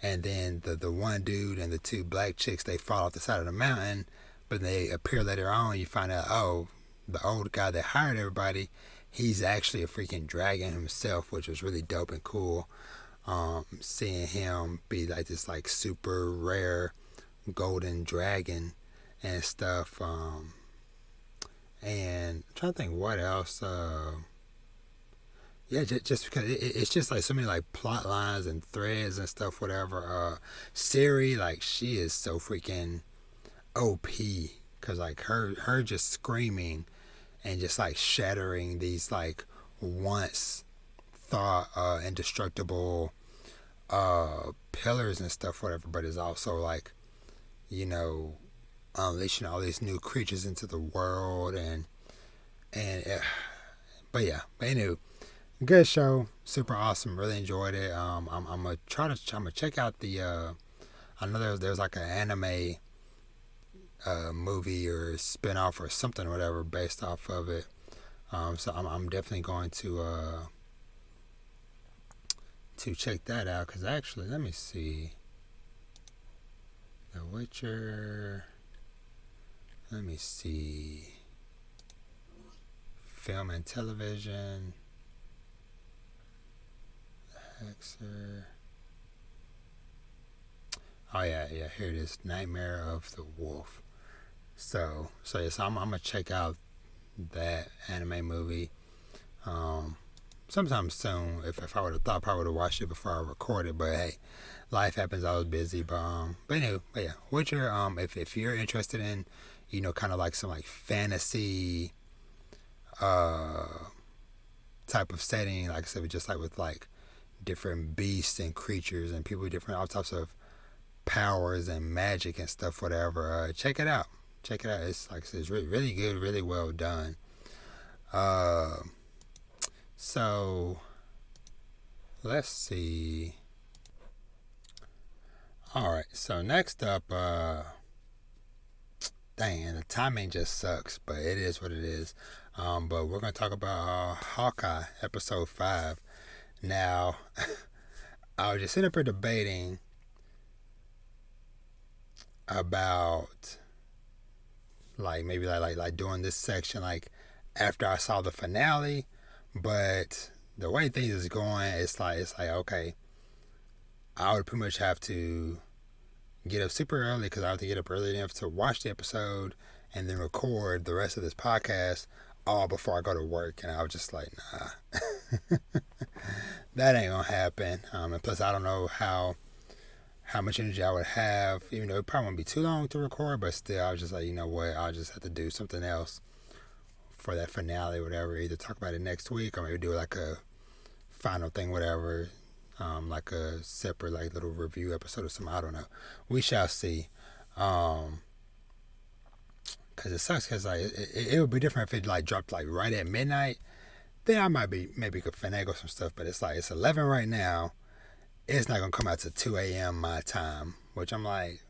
and then the one dude and the 2 black chicks, they fall off the side of the mountain, but they appear later on. You find out, oh, the old guy that hired everybody, he's actually a freaking dragon himself, which was really dope and cool. Seeing him be like this like super rare golden dragon and stuff. And I'm trying to think what else. Yeah, just because it's just like so many like plot lines and threads and stuff, whatever. Ciri, like, she is so freaking OP, because like her just screaming and just like shattering these like once thought indestructible pillars and stuff, whatever, but is also like, unleashing all these new creatures into the world, and but yeah, but anyway, good show, super awesome, really enjoyed it. I'm gonna check out the I know there's like an anime movie or spin-off or something, whatever, based off of it. So I'm definitely going to check that out, because actually, let me see, The Witcher, let me see, film and television, Hexer. Oh yeah, here it is. Nightmare of the Wolf. So I'm gonna check out that anime movie. Sometime soon. If I would have thought, I probably would have watched it before I recorded. But hey, life happens. I was busy. But anyway, but yeah. What's your if you're interested in, kind of like some like fantasy, type of setting, like I said, just like with like different beasts and creatures and people with different all types of powers and magic and stuff, whatever. Check it out. Check it out. It's like I said, it's really, really good, really well done. So let's see. All right. So next up, dang, the timing just sucks, but it is what it is. But we're gonna talk about Hawkeye episode 5. Now, I was just sitting up here debating about like maybe like doing this section like after I saw the finale, but the way things is going, it's like okay, I would pretty much have to get up super early because I have to get up early enough to watch the episode and then record the rest of this podcast all before I go to work. And I was just like, nah, that ain't gonna happen. And plus, I don't know how much energy I would have, even though it probably won't be too long to record, but still, I was just like, you know what, I'll just have to do something else for that finale, whatever. Either talk about it next week or maybe do like a final thing, whatever. Like a separate like little review episode or something. I don't know. We shall see. Cause it sucks. Cause like it would be different if it like dropped like right at midnight. Then I maybe could finagle some stuff. But it's like it's 11 right now. It's not gonna come out to 2 a.m. my time. Which I'm like,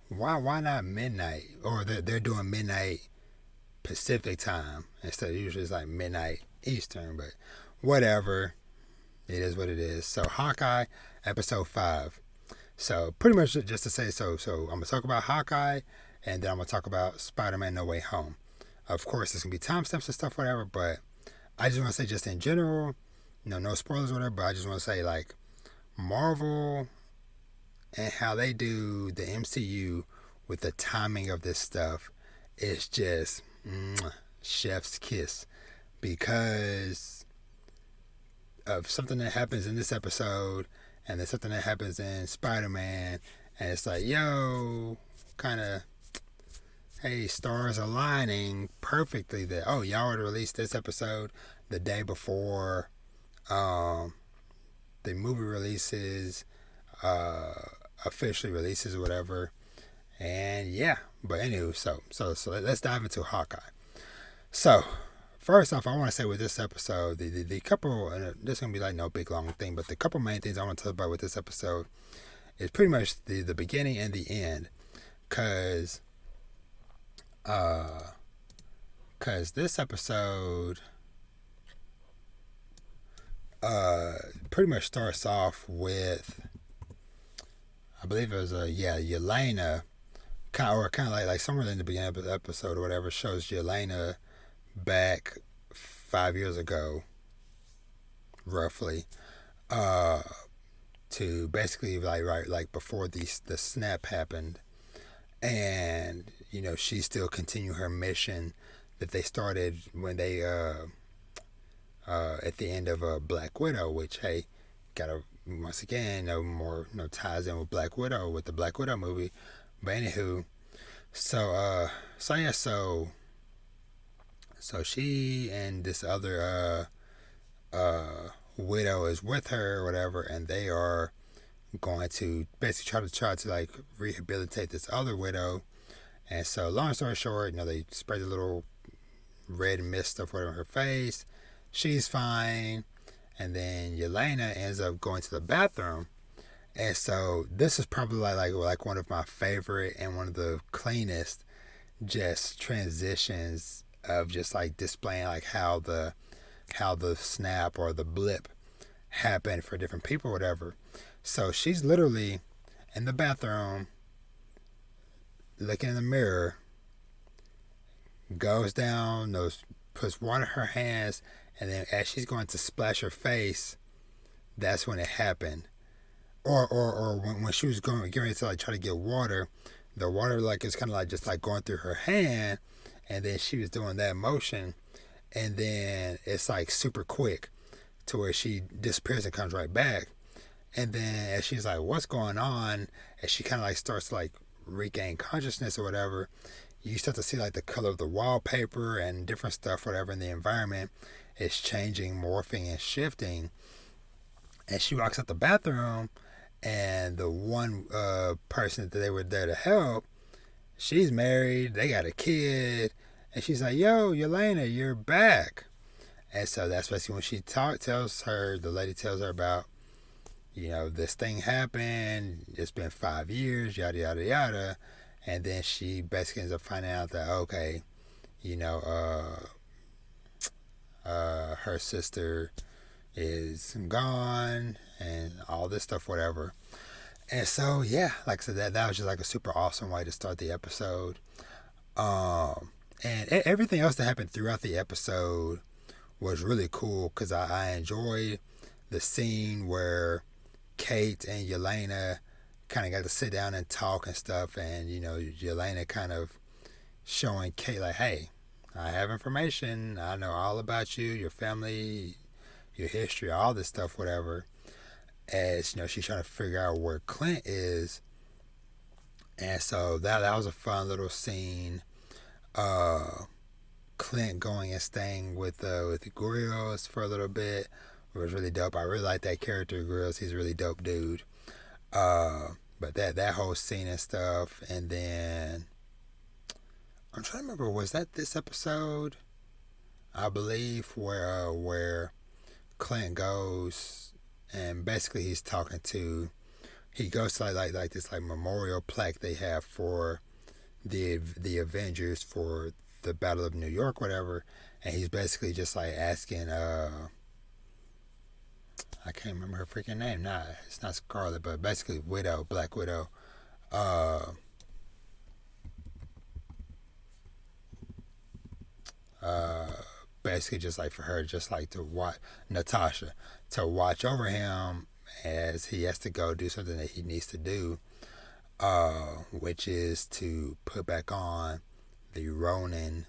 why not midnight? Or they're doing midnight Pacific time instead of usually it's like midnight Eastern. But whatever. It is what it is. So Hawkeye, episode 5. So pretty much just to say so I'm gonna talk about Hawkeye, and then I'm gonna talk about Spiderman No Way Home. Of course, there's gonna be timestamps and stuff, whatever. But I just want to say, just in general, no spoilers, whatever. But I just want to say, like, Marvel and how they do the MCU with the timing of this stuff is just chef's kiss, because of something that happens in this episode and then something that happens in Spider-Man, and it's like, yo, kind of, hey, stars aligning perfectly that, oh, y'all would release this episode the day before the movie releases, officially releases or whatever. And yeah, but anyway, so let's dive into Hawkeye. So first off, I want to say with this episode, the couple, and this is going to be like no big long thing, but the couple main things I want to talk about with this episode is pretty much the beginning and the end. Cause this episode pretty much starts off with, I believe it was Yelena, kind of like somewhere in the beginning of the episode or whatever, shows Yelena back 5 years ago, roughly, to basically like before the snap happened, and she's still continuing her mission that they started when they at the end of Black Widow, which, hey, gotta once again more ties in with Black Widow, with the Black Widow movie. But anywho, so she and this other widow is with her or whatever, and they are going to basically try to like rehabilitate this other widow. And so long story short, they spray the little red mist stuff over her face. She's fine. And then Yelena ends up going to the bathroom. And so this is probably like one of my favorite and one of the cleanest just transitions of just like displaying like how the snap or the blip happened for different people or whatever. So she's literally in the bathroom looking in the mirror, goes down, puts one of her hands, and then as she's going to splash her face, that's when it happened. or when she was getting ready to like try to get water, the water like is kind of like just like going through her hand, and then she was doing that motion, and then it's like super quick to where she disappears and comes right back. And then as she's like, what's going on? As she kind of like starts to like regain consciousness or whatever, you start to see like the color of the wallpaper and different stuff, whatever, in the environment is changing, morphing, and shifting. And she walks out the bathroom, and the one person that they were there to help, she's married, they got a kid, and she's like, yo, Yelena, you're back. And so that's basically when she the lady tells her about, this thing happened, it's been 5 years, yada, yada, yada. And then she basically ends up finding out that, okay, her sister is gone and all this stuff, whatever. And so, yeah, like I said, that was just like a super awesome way to start the episode. And everything else that happened throughout the episode was really cool because I enjoyed the scene where Kate and Yelena kind of got to sit down and talk and stuff, and Yelena kind of showing Kate like, hey, I have information, I know all about you, your family, your history, all this stuff, whatever. As she's trying to figure out where Clint is. And so that was a fun little scene. Clint going and staying with the Grills for a little bit was really dope. I really like that character, Grills. He's a really dope dude. But that whole scene and stuff, and then I'm trying to remember, was that this episode? I believe where Clint goes and basically he goes to like this like memorial plaque they have for the Avengers for the Battle of New York, whatever, and he's basically just like asking I can't remember her freaking name. Nah, it's not Scarlet, but basically Widow, Black Widow. Basically just like for her, just like to watch Natasha, to watch over him as he has to go do something that he needs to do, which is to put back on the Ronin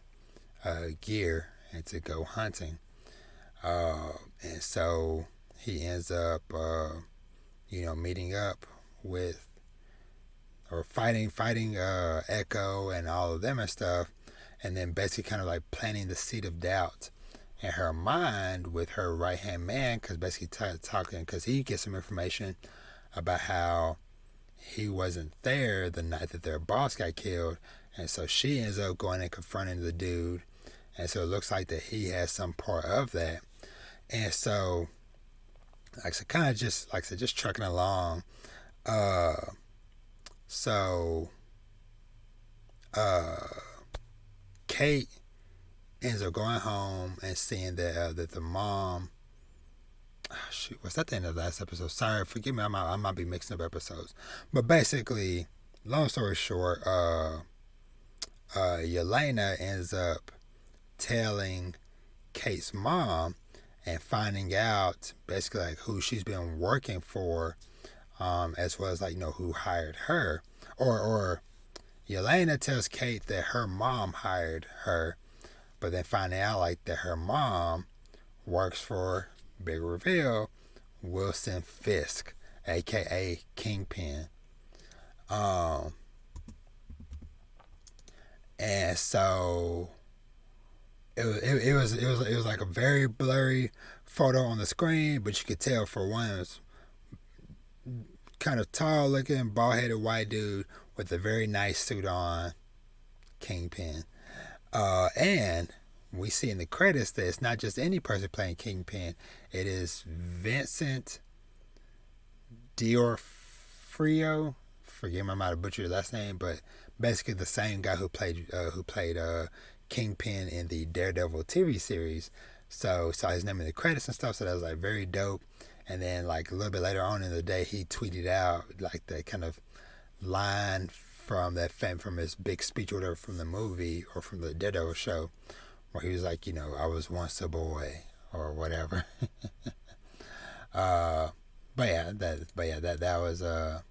gear and to go hunting. And so he ends up, meeting up with or fighting Echo and all of them and stuff, and then basically kind of like planting the seed of doubt in her mind with her right-hand man, because basically talking, because he gets some information about how he wasn't there the night that their boss got killed, and so she ends up going and confronting the dude, and so it looks like that he has some part of that. And so like I said, kind of just trucking along. Kate ends up going home and seeing that the mom. Oh, shoot, was that the end of the last episode? Sorry, forgive me. I might be mixing up episodes, but basically, long story short, Yelena ends up telling Kate's mom and finding out basically like who she's been working for, as well as like who hired her, or Yelena tells Kate that her mom hired her, but then finding out like that her mom works for, big reveal, Wilson Fisk, aka Kingpin. And so it was like a very blurry photo on the screen, but you could tell for one, it was kind of tall looking, bald headed white dude with a very nice suit on, Kingpin. And we see in the credits that it's not just any person playing Kingpin. It is Vincent D'Onofrio. Forgive me, I might have butchered your last name, but basically the same guy who played Kingpin in the Daredevil TV series. So saw his name in the credits and stuff. So that was like very dope. And then like a little bit later on in the day, he tweeted out like that kind of line from his big speech or whatever from the movie or from the Daredevil show, where he was like, I was once a boy or whatever. that was a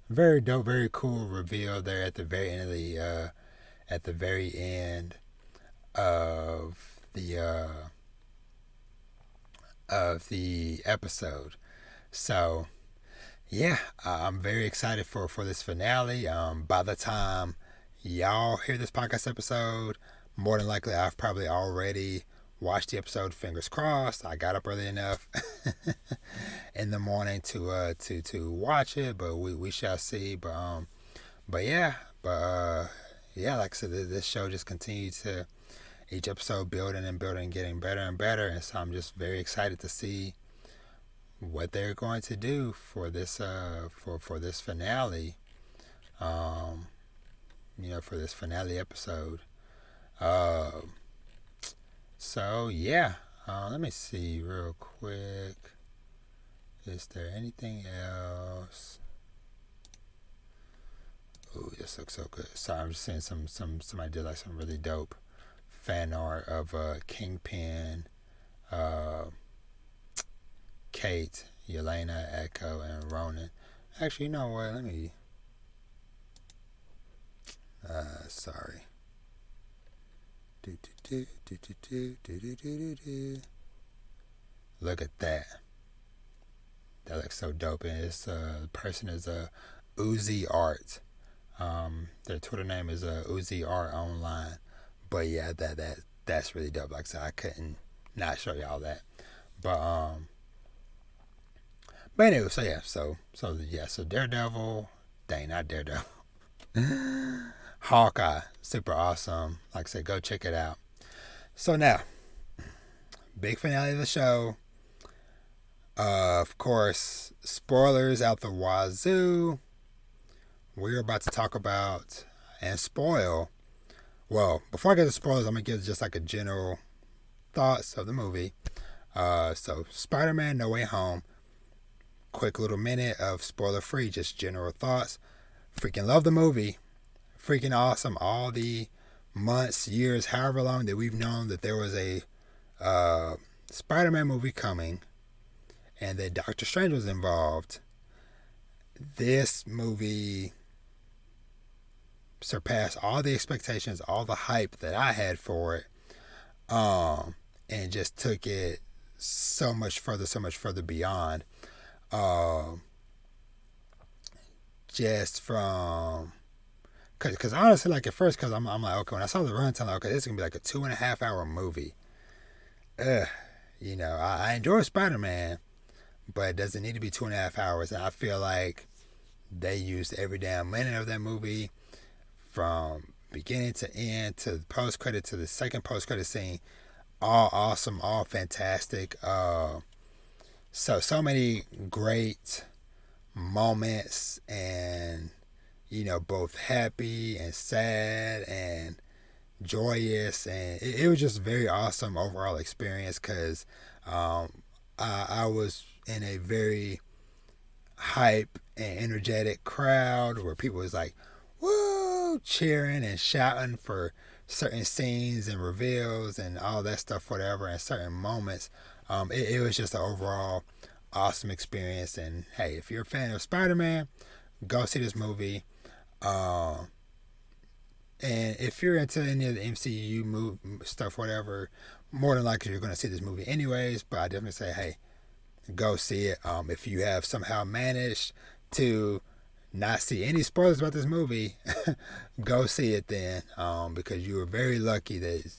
very dope, very cool reveal there at the very end of the episode. So yeah, I'm very excited for this finale. By the time y'all hear this podcast episode, more than likely I've probably already watched the episode. Fingers crossed. I got up early enough in the morning to watch it, but we shall see. But yeah, like I said, this show just continues to each episode building and building, getting better and better, and so I'm just very excited to see what they're going to do for this for this finale. For this finale episode. So yeah, let me see real quick. Is there anything else? Ooh, this looks so good. Sorry, I'm just seeing somebody did like some really dope fan art of Kingpin, Kate, Yelena, Echo, and Ronan. Actually, you know what? Let me. Sorry. Look at that. That looks so dope. And it's the person is Uzi Art. Their Twitter name is Uzi Art Online. But yeah, that's really dope. Like I said, I couldn't not show y'all that. But anyway, so Daredevil, dang, not Daredevil. Hawkeye, super awesome. Like I said, go check it out. So now, big finale of the show. Of course, spoilers out the wazoo. We're about to talk about and spoil. Well, before I get to spoilers, I'm going to give just like a general thoughts of the movie. So Spiderman No Way Home. Quick little minute of spoiler free, just general thoughts. Freaking love the movie. Freaking awesome. All the months, years, however long that we've known that there was a Spider-Man movie coming and that Doctor Strange was involved, this movie surpassed all the expectations, all the hype that I had for it, and just took it so much further beyond. Just from, cause honestly, like at first, cause I'm like, okay, when I saw the runtime, like, okay, this is gonna be like a 2.5 hour movie. I enjoy Spider-Man, but it doesn't need to be 2.5 hours. And I feel like they used every damn minute of that movie, from beginning to end, to the post credit, to the second post credit scene. All awesome, all fantastic. So many great moments, and both happy and sad and joyous, and it was just a very awesome overall experience, because I was in a very hype and energetic crowd where people was like, woo, cheering and shouting for certain scenes and reveals and all that stuff, whatever, and certain moments. It was just an overall awesome experience. And hey, if you're a fan of Spider-Man, go see this movie. And if you're into any of the MCU stuff, whatever, more than likely you're going to see this movie anyways. But I definitely say, hey, go see it. If you have somehow managed to not see any spoilers about this movie, go see it then, because you were very lucky that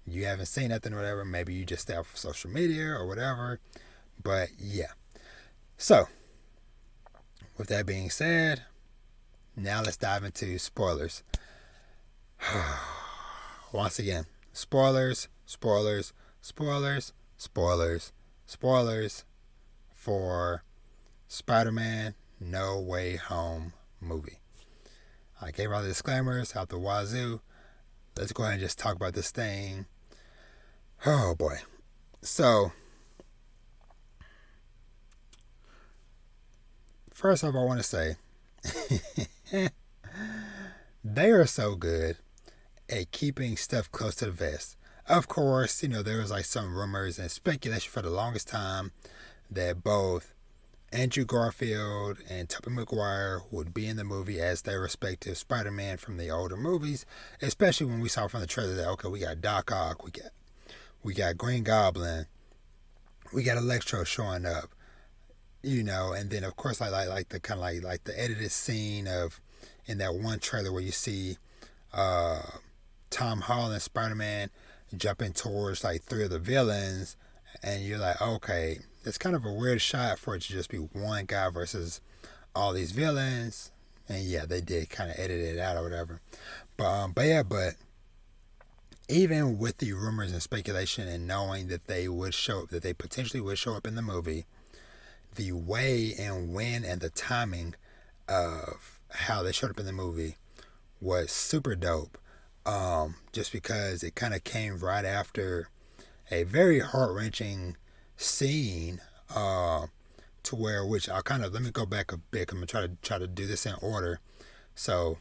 you haven't seen nothing or whatever. Maybe you just stay off of social media or whatever. But yeah. So, with that being said, now let's dive into spoilers. Once again, spoilers for Spider-Man No Way Home movie. I gave all the disclaimers out the wazoo. Let's go ahead and just talk about this thing. Oh boy. So, first off, I want to say they are so good at keeping stuff close to the vest. Of course, there was like some rumors and speculation for the longest time that both Andrew Garfield and Tobey Maguire would be in the movie as their respective Spider-Man from the older movies, especially when we saw from the trailer that, okay, we got Doc Ock, we got Green Goblin, we got Electro showing up, and then of course like the kind of like the edited scene of in that one trailer where you see Tom Holland Spider-Man jumping towards like three of the villains, and you're like, okay, it's kind of a weird shot for it to just be one guy versus all these villains. And yeah, they did kind of edit it out or whatever. But even with the rumors and speculation and knowing that they would show up, that they potentially would show up in the movie, the way and when and the timing of how they showed up in the movie was super dope. Just because it kind of came right after a very heart-wrenching scene, to where, which I'll kind of, let me go back a bit. I'm gonna try to do this in order. So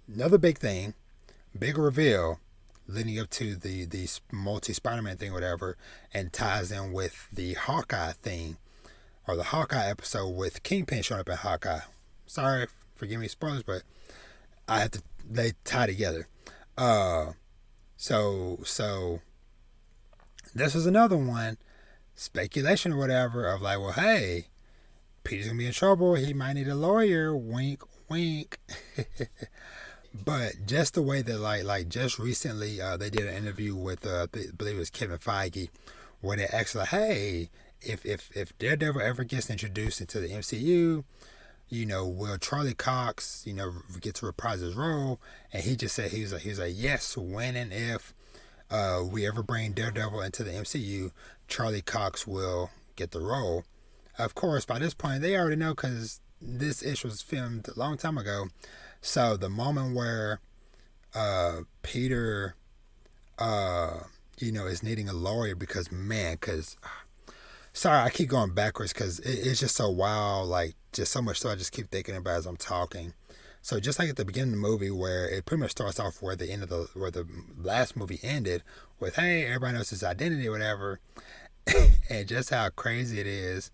another big thing, big reveal leading up to the multi Spider-Man thing, whatever, and ties in with the Hawkeye thing, or the Hawkeye episode with Kingpin showing up in Hawkeye. Sorry, forgive me spoilers, but they tie together. So this was another one, speculation or whatever, of like, well, hey, Peter's gonna be in trouble. He might need a lawyer. Wink, wink. But just the way that like just recently they did an interview with I believe it was Kevin Feige, where they actually like, hey, if Daredevil ever gets introduced into the MCU, will Charlie Cox, get to reprise his role? And he just said he was like yes, when and if we ever bring Daredevil into the MCU, Charlie Cox will get the role. Of course, by this point, they already know because this issue was filmed a long time ago. So the moment where Peter, is needing a lawyer because, sorry, I keep going backwards because it's just so wild, like just so much stuff I just keep thinking about as I'm talking. So just like at the beginning of the movie, where it pretty much starts off where where the last movie ended with, hey, everybody knows his identity or whatever, and just how crazy it is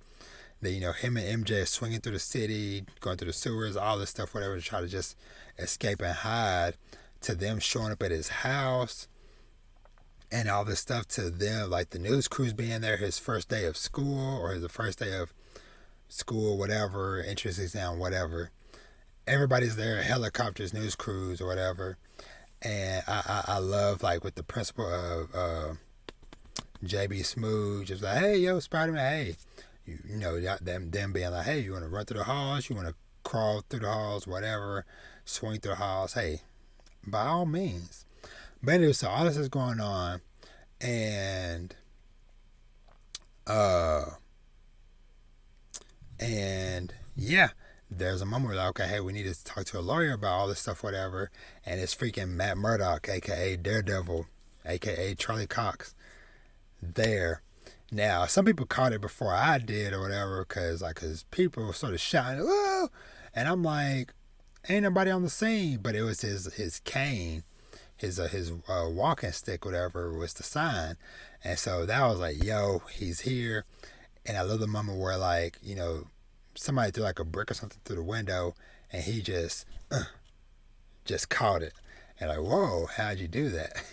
that him and MJ are swinging through the city, going through the sewers, all this stuff, whatever, to try to just escape and hide, to them showing up at his house, and all this stuff, to them like the news crews being there, his first day of school or the first day of school, whatever, entrance exam, whatever. Everybody's there, helicopters, news crews, or whatever. And I love, like, with the principle of JB Smoove, just like, hey, yo, Spider-Man, hey. Them being like, hey, you want to run through the halls? You want to crawl through the halls? Whatever. Swing through the halls? Hey, by all means. But anyway, so all this is going on. And yeah, there's a moment where like, okay, hey, we need to talk to a lawyer about all this stuff, whatever. And it's freaking Matt Murdock, a.k.a. Daredevil, a.k.a. Charlie Cox, there. Now, some people caught it before I did or whatever, because people were sort of shouting, whoa! And I'm like, ain't nobody on the scene. But it was his cane, his walking stick, whatever, was the sign. And so that was like, yo, he's here. And I love the moment where, like, somebody threw like a brick or something through the window, and he just caught it. And like, whoa, how'd you do that?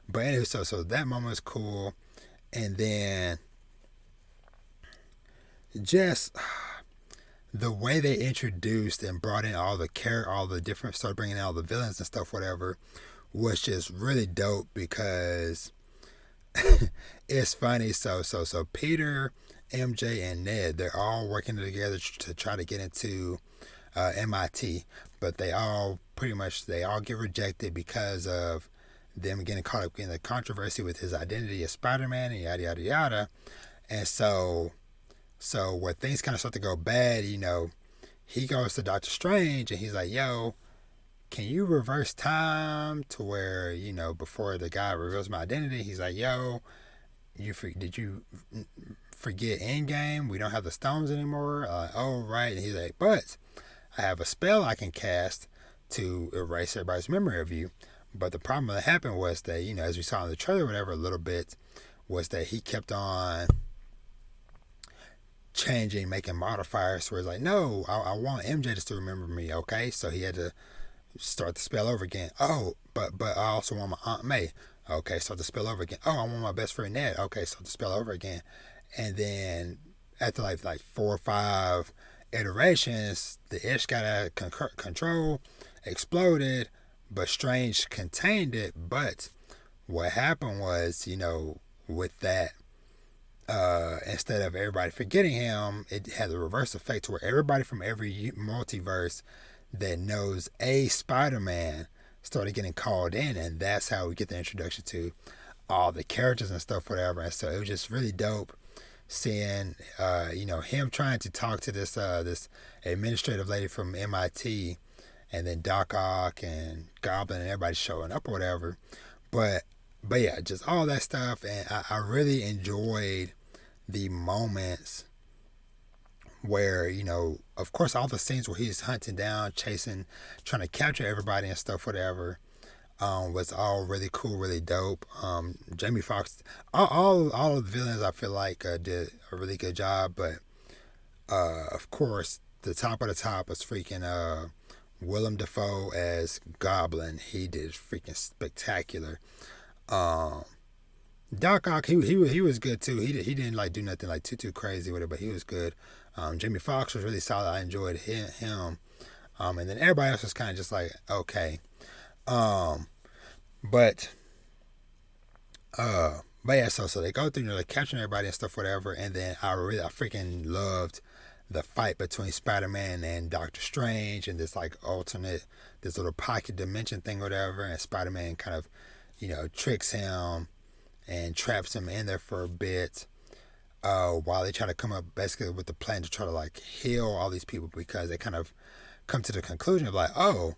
But anyway, so that moment was cool. And then just the way they introduced and brought in all the different, started bringing in all the villains and stuff, whatever, was just really dope, because it's funny. So Peter, MJ, and Ned, they're all working together to try to get into MIT, but they all get rejected because of them getting caught up in the controversy with his identity as Spider-Man and yada yada yada. And so where things kind of start to go bad, he goes to Doctor Strange and he's like, yo, can you reverse time to where, before the guy reveals my identity, he's like, yo, did you forget Endgame? We don't have the stones anymore. Oh, right. And he's like, but I have a spell I can cast to erase everybody's memory of you. But the problem that happened was that, as we saw in the trailer, whatever, a little bit, was that he kept on changing, making modifiers. Where it's like, no, I want MJ just to remember me, okay? So he had to start the spell over again. Oh, but I also want my Aunt May. Okay, so the spell over again. Oh, I want my best friend Ned. Okay, so the spell over again. And then after like 4 or 5 iterations, the ish got out of control, exploded, but Strange contained it. But what happened was, with that, instead of everybody forgetting him, it had the reverse effect to where everybody from every multiverse that knows a Spider-Man started getting called in, and that's how we get the introduction to all the characters and stuff, whatever. And so it was just really dope seeing, him trying to talk to this administrative lady from MIT, and then Doc Ock and Goblin and everybody showing up or whatever. But yeah, just all that stuff, and I really enjoyed the moments where, of course, all the scenes where he's hunting down, chasing, trying to capture everybody and stuff, whatever, was all really cool, really dope. Jamie Foxx, all of the villains, I feel like did a really good job. But of course, the top of the top was freaking Willem Dafoe as Goblin. He did freaking spectacular. Doc Ock, he was good too. He didn't like do nothing like too crazy with it, but he was good. Jamie Foxx was really solid. I enjoyed him. And then everybody else was kind of just like okay. But yeah, so they go through, they're capturing everybody and stuff, whatever. And then I freaking loved the fight between Spider-Man and Doctor Strange and this like alternate, this little pocket dimension thing, whatever. And Spider-Man kind of, tricks him and traps him in there for a bit, while they try to come up basically with the plan to try to like heal all these people, because they kind of come to the conclusion of like, oh,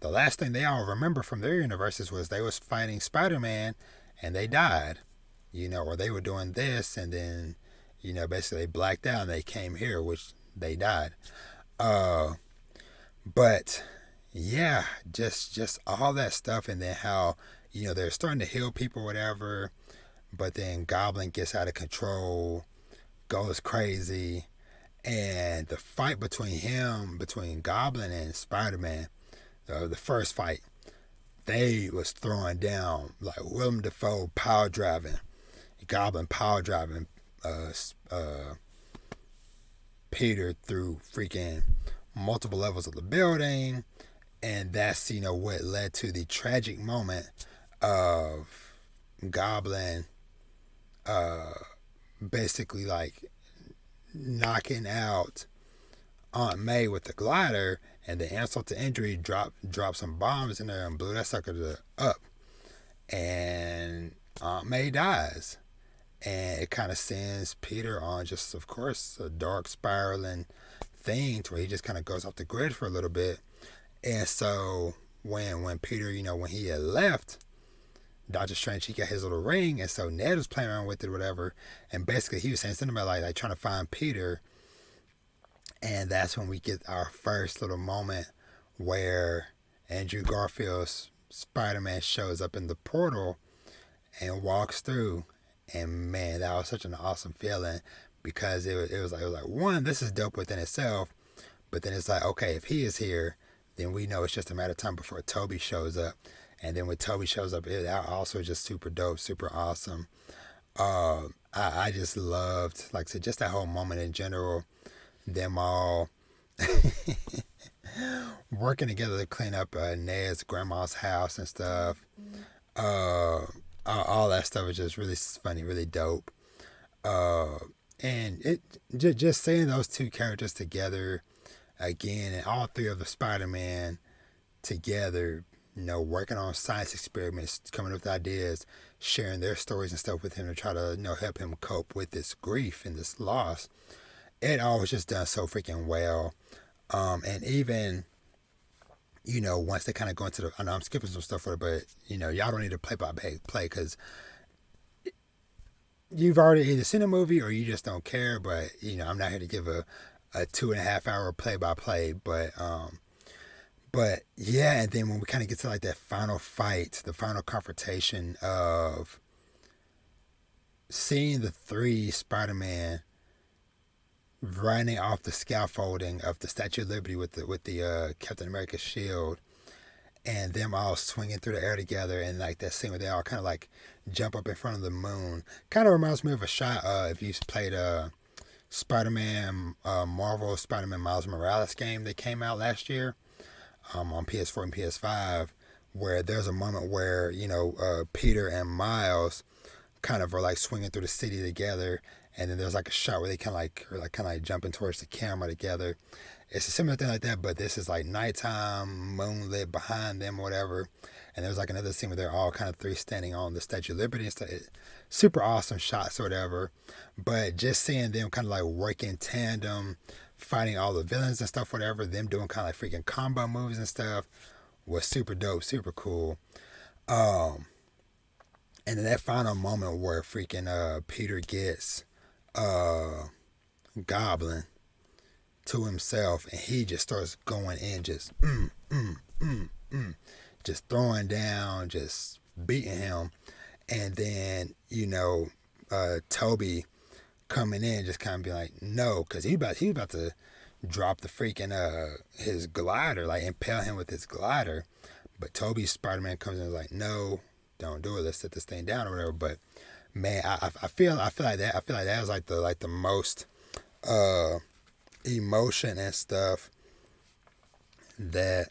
the last thing they all remember from their universes was they was fighting Spider-Man and they died, or they were doing this and then, basically they blacked out and they came here, which they died. But yeah, just all that stuff, and then how, they're starting to heal people, whatever, but then Goblin gets out of control, goes crazy, and the fight between Goblin and Spider-Man, the first fight, they was throwing down like Willem Dafoe power driving, Goblin power driving Peter through freaking multiple levels of the building, and that's what led to the tragic moment of Goblin basically like knocking out Aunt May with the glider, and the insult to injury dropped some bombs in there and blew that sucker up, and Aunt May dies, and it kind of sends Peter on just, of course, a dark spiraling thing to where he just kind of goes off the grid for a little bit. And so when Peter, when he had left Doctor Strange, he got his little ring, and so Ned was playing around with it, whatever, and basically he was saying something about like trying to find Peter. And that's when we get our first little moment where Andrew Garfield's Spider-Man shows up in the portal and walks through. And man, that was such an awesome feeling, because it was like, one, this is dope within itself, but then it's like, okay, if he is here, then we know it's just a matter of time before Toby shows up. And then when Toby shows up, it also just super dope, super awesome. I just loved, like I said, just that whole moment in general. Them all working together to clean up Ned's grandma's house and stuff. All that stuff is just really funny, really dope. And it just seeing those two characters together again, and all three of the Spider-Man together, working on science experiments, coming up with ideas, sharing their stories and stuff with him to try to, help him cope with this grief and this loss. It all was just done so freaking well. And even, once they kind of go into I know I'm skipping some stuff for it, but, y'all don't need to play because you've already either seen a movie or you just don't care. But, I'm not here to give a 2.5 hour play-by-play. But But yeah, and then when we kind of get to like that final fight, the final confrontation of seeing the three Spider-Man running off the scaffolding of the Statue of Liberty with the Captain America shield, and them all swinging through the air together, and like that scene where they all kind of like jump up in front of the moon, kind of reminds me of a shot if you've played Spider-Man Marvel Spider-Man Miles Morales game that came out last year on PS4 and PS5, where there's a moment where Peter and Miles kind of are like swinging through the city together, and then there's like a shot where they kind of like jumping towards the camera together. It's a similar thing like that, but this is like nighttime, moonlit behind them or whatever. And there's like another scene where they're all kind of three standing on the Statue of Liberty and stuff. Super awesome shots or whatever. But just seeing them kind of like work in tandem, fighting all the villains and stuff, whatever, them doing kind of like freaking combo moves and stuff was super dope, super cool. And then that final moment where freaking Peter gets Goblin to himself, and he just starts going in, just just throwing down, just beating him, and then Toby coming in, just kind of be like, no, because he about to drop the freaking his glider, like impale him with his glider, but Toby Spider-Man comes in and is like, no, don't do it, let's set this thing down or whatever. But man, I feel like that was like the most emotion and stuff that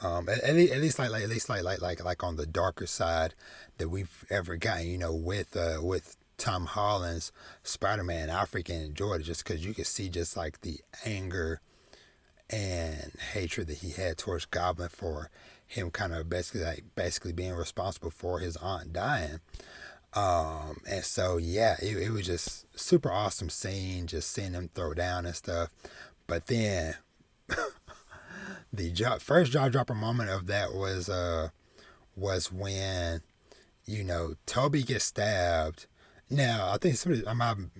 at least on the darker side that we've ever gotten, with Tom Holland's Spider-Man. I freaking enjoyed it just because you could see just like the anger and hatred that he had towards Goblin for him kind of basically being responsible for his aunt dying. And so yeah, it was just super awesome scene, just seeing them throw down and stuff. But then the first jaw dropper moment of that was when Toby gets stabbed. Now I think I'm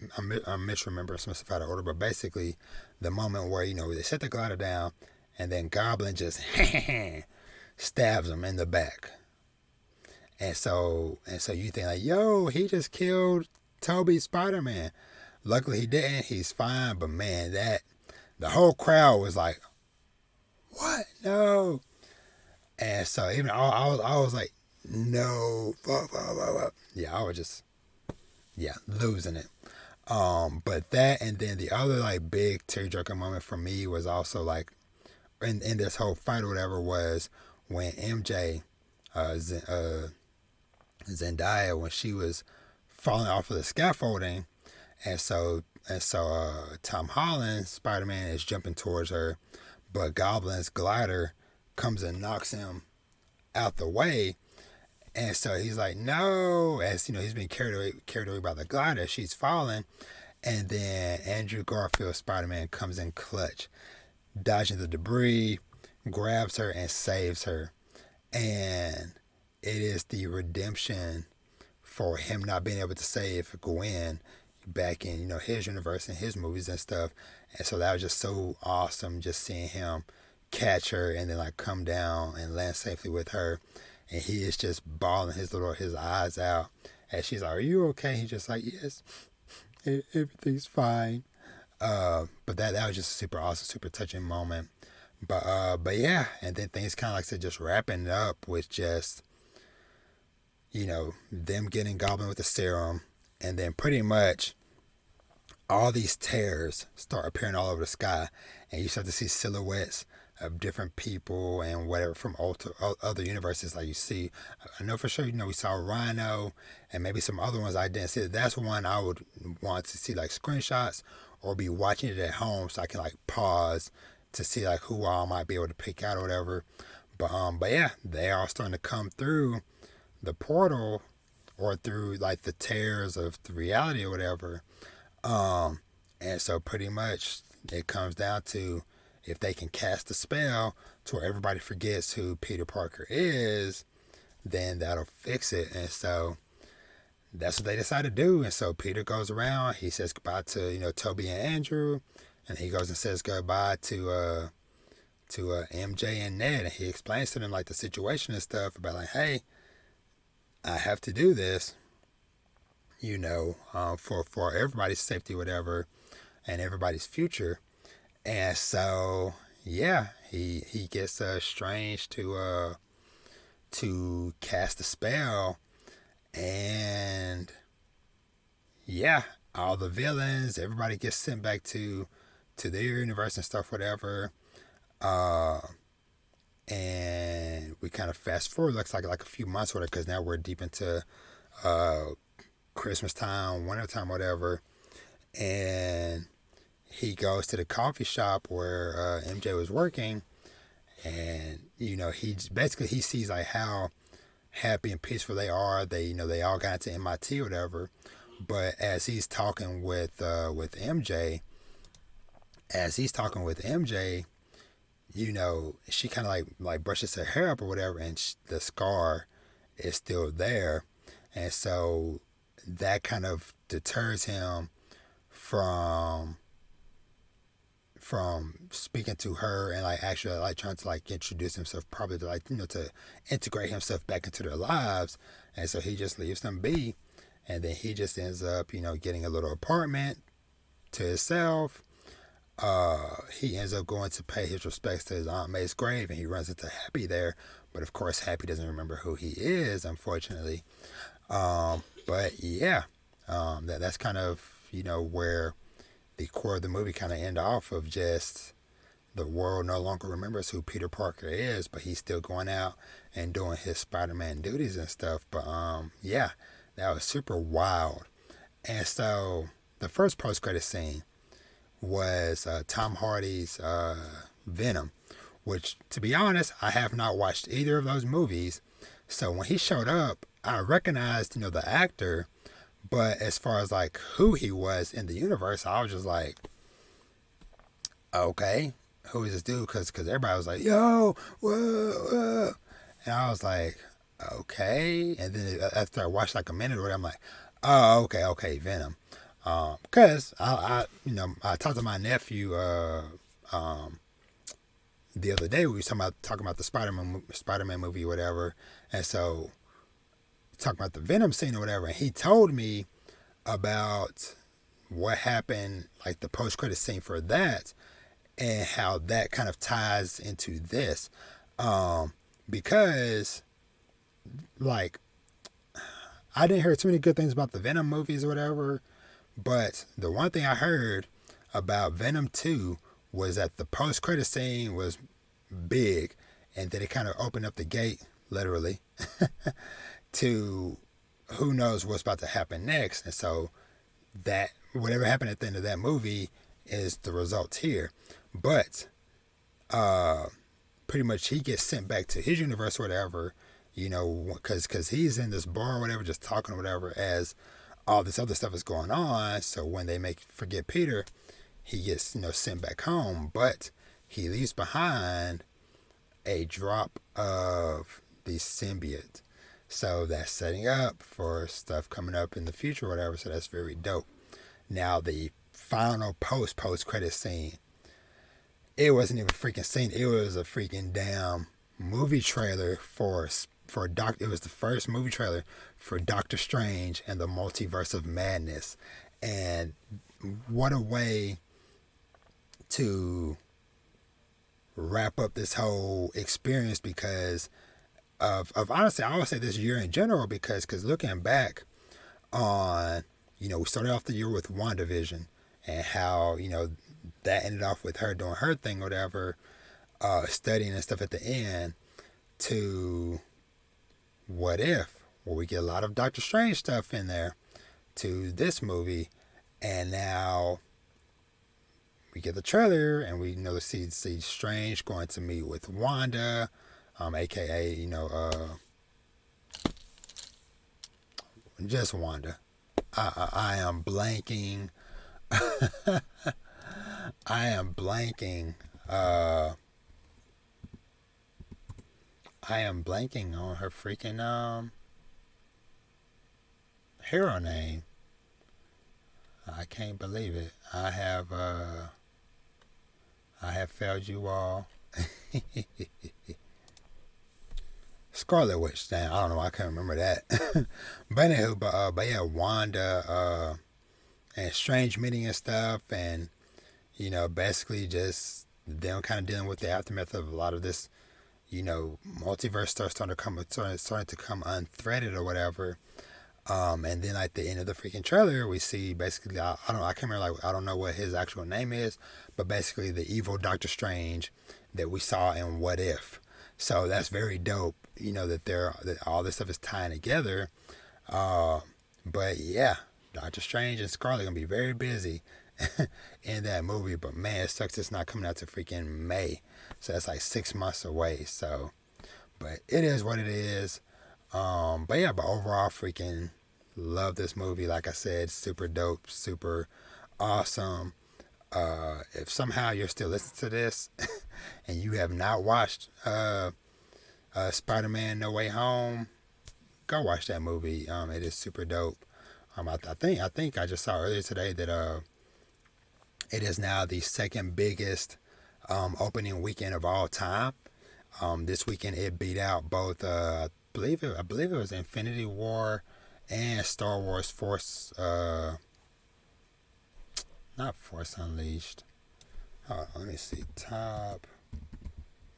misremembering some stuff out of order, but basically the moment where they set the glider down and then Goblin just stabs him in the back. And so you think like, yo, he just killed Toby Spider-Man. Luckily he didn't. He's fine. But man, the whole crowd was like, what? No. And so even I was like, no. Yeah, I was just losing it. But that, and then the other like big tearjerker moment for me was also like in this whole fight or whatever was when MJ Zendaya, when she was falling off of the scaffolding, and so Tom Holland Spider-Man is jumping towards her, but Goblin's glider comes and knocks him out the way, and so he's like, no, as he's being carried away by the glider, she's falling, and then Andrew Garfield Spider-Man comes in clutch, dodging the debris, grabs her and saves her, and it is the redemption for him not being able to save Gwen back in his universe and his movies and stuff. And so that was just so awesome, just seeing him catch her and then like come down and land safely with her, and he is just bawling his eyes out and she's like, are you okay? He's just like, yes, everything's fine. But that was just a super awesome, super touching moment. But yeah, and then things kind of like I said, just wrapping up with just them getting Goblin with the serum, and then pretty much all these tears start appearing all over the sky, and you start to see silhouettes of different people and whatever from other universes. Like you see, I know for sure, we saw Rhino and maybe some other ones I didn't see. That's one I would want to see like screenshots or be watching it at home so I can like pause to see like who all might be able to pick out or whatever. But yeah, they are starting to come through the portal or through like the tears of the reality or whatever. And so pretty much it comes down to if they can cast a spell to where everybody forgets who Peter Parker is, then that'll fix it. And so that's what they decide to do. And so Peter goes around, he says goodbye to, Toby and Andrew, and he goes and says goodbye to MJ and Ned, and he explains to them like the situation and stuff about like, hey, I have to do this, for everybody's safety, whatever, and everybody's future. And so, yeah, he gets Strange to cast a spell, and yeah, all the villains, everybody gets sent back to their universe and stuff, whatever. And we kind of fast forward, looks like a few months, whatever, because now we're deep into Christmas time, winter time, whatever. And he goes to the coffee shop where MJ was working, and he sees like how happy and peaceful they are. They all got into MIT or whatever. But as he's talking with MJ, she kind of like brushes her hair up or whatever, and the scar is still there, and so that kind of deters him from speaking to her and like actually like trying to like introduce himself, probably to like to integrate himself back into their lives. And so he just leaves them be, and then he just ends up getting a little apartment to himself. He ends up going to pay his respects to his Aunt May's grave, and he runs into Happy there, but of course Happy doesn't remember who he is, unfortunately. But yeah, that's kind of where the core of the movie kind of end off, of just the world no longer remembers who Peter Parker is, but he's still going out and doing his Spider-Man duties and stuff. But yeah, that was super wild. And so the first post-credit scene was Tom Hardy's Venom, which, to be honest, I have not watched either of those movies. So when he showed up, I recognized the actor, but as far as like who he was in the universe, I was just like, okay, who is this dude? Because everybody was like, yo, whoa, whoa. And I was like, okay. And then after I watched like a minute or whatever, I'm like, oh, okay, Venom. Because I talked to my nephew the other day. We were talking about the Spider-Man movie or whatever, and so talking about the Venom scene or whatever, and he told me about what happened, like the post-credit scene for that, and how that kind of ties into this, because like I didn't hear too many good things about the Venom movies or whatever. But the one thing I heard about Venom 2 was that the post-credit scene was big, and that it kind of opened up the gate, literally, to who knows what's about to happen next. And so that whatever happened at the end of that movie is the result here. But pretty much he gets sent back to his universe or whatever, because he's in this bar or whatever, just talking or whatever, as all this other stuff is going on. So when they forget Peter, he gets sent back home, but he leaves behind a drop of the symbiote. So that's setting up for stuff coming up in the future or whatever. So that's very dope. Now the final post credit scene, it wasn't even a freaking scene. It was a freaking damn movie trailer it was the first movie trailer for Doctor Strange and the Multiverse of Madness. And what a way to wrap up this whole experience, because of honestly, I would say this year in general, because looking back on, we started off the year with WandaVision, and how, that ended off with her doing her thing, whatever, studying and stuff at the end, to What If, where we get a lot of Doctor Strange stuff in there, to this movie, and now we get the trailer, and we see Strange going to meet with Wanda, aka just Wanda. I am blanking. I am blanking. I am blanking on her freaking hero name. I can't believe it. I have failed you all. Scarlet Witch. Damn, I don't know why I can't remember that. But anywho, but yeah, Wanda and Strange meeting and stuff, and basically just them kind of dealing with the aftermath of a lot of this, multiverse stuff starting to come unthreaded or whatever. And then at the end of the freaking trailer, we see basically, I don't know, I can't remember, I don't know what his actual name is, but basically the evil Doctor Strange that we saw in What If. So that's very dope, that all this stuff is tying together. But yeah, Doctor Strange and Scarlet gonna be very busy in that movie. But man, it sucks it's not coming out to freaking May. So that's like 6 months away. So, but it is what it is. But overall, freaking love this movie. Like I said, super dope, super awesome. If somehow you're still listening to this and you have not watched Spiderman No Way Home, go watch that movie. It is super dope. I think I just saw earlier today that it is now the second biggest opening weekend of all time. This weekend it beat out both I believe it was Infinity War and Star Wars not Force Unleashed. Hold on, let me see. Top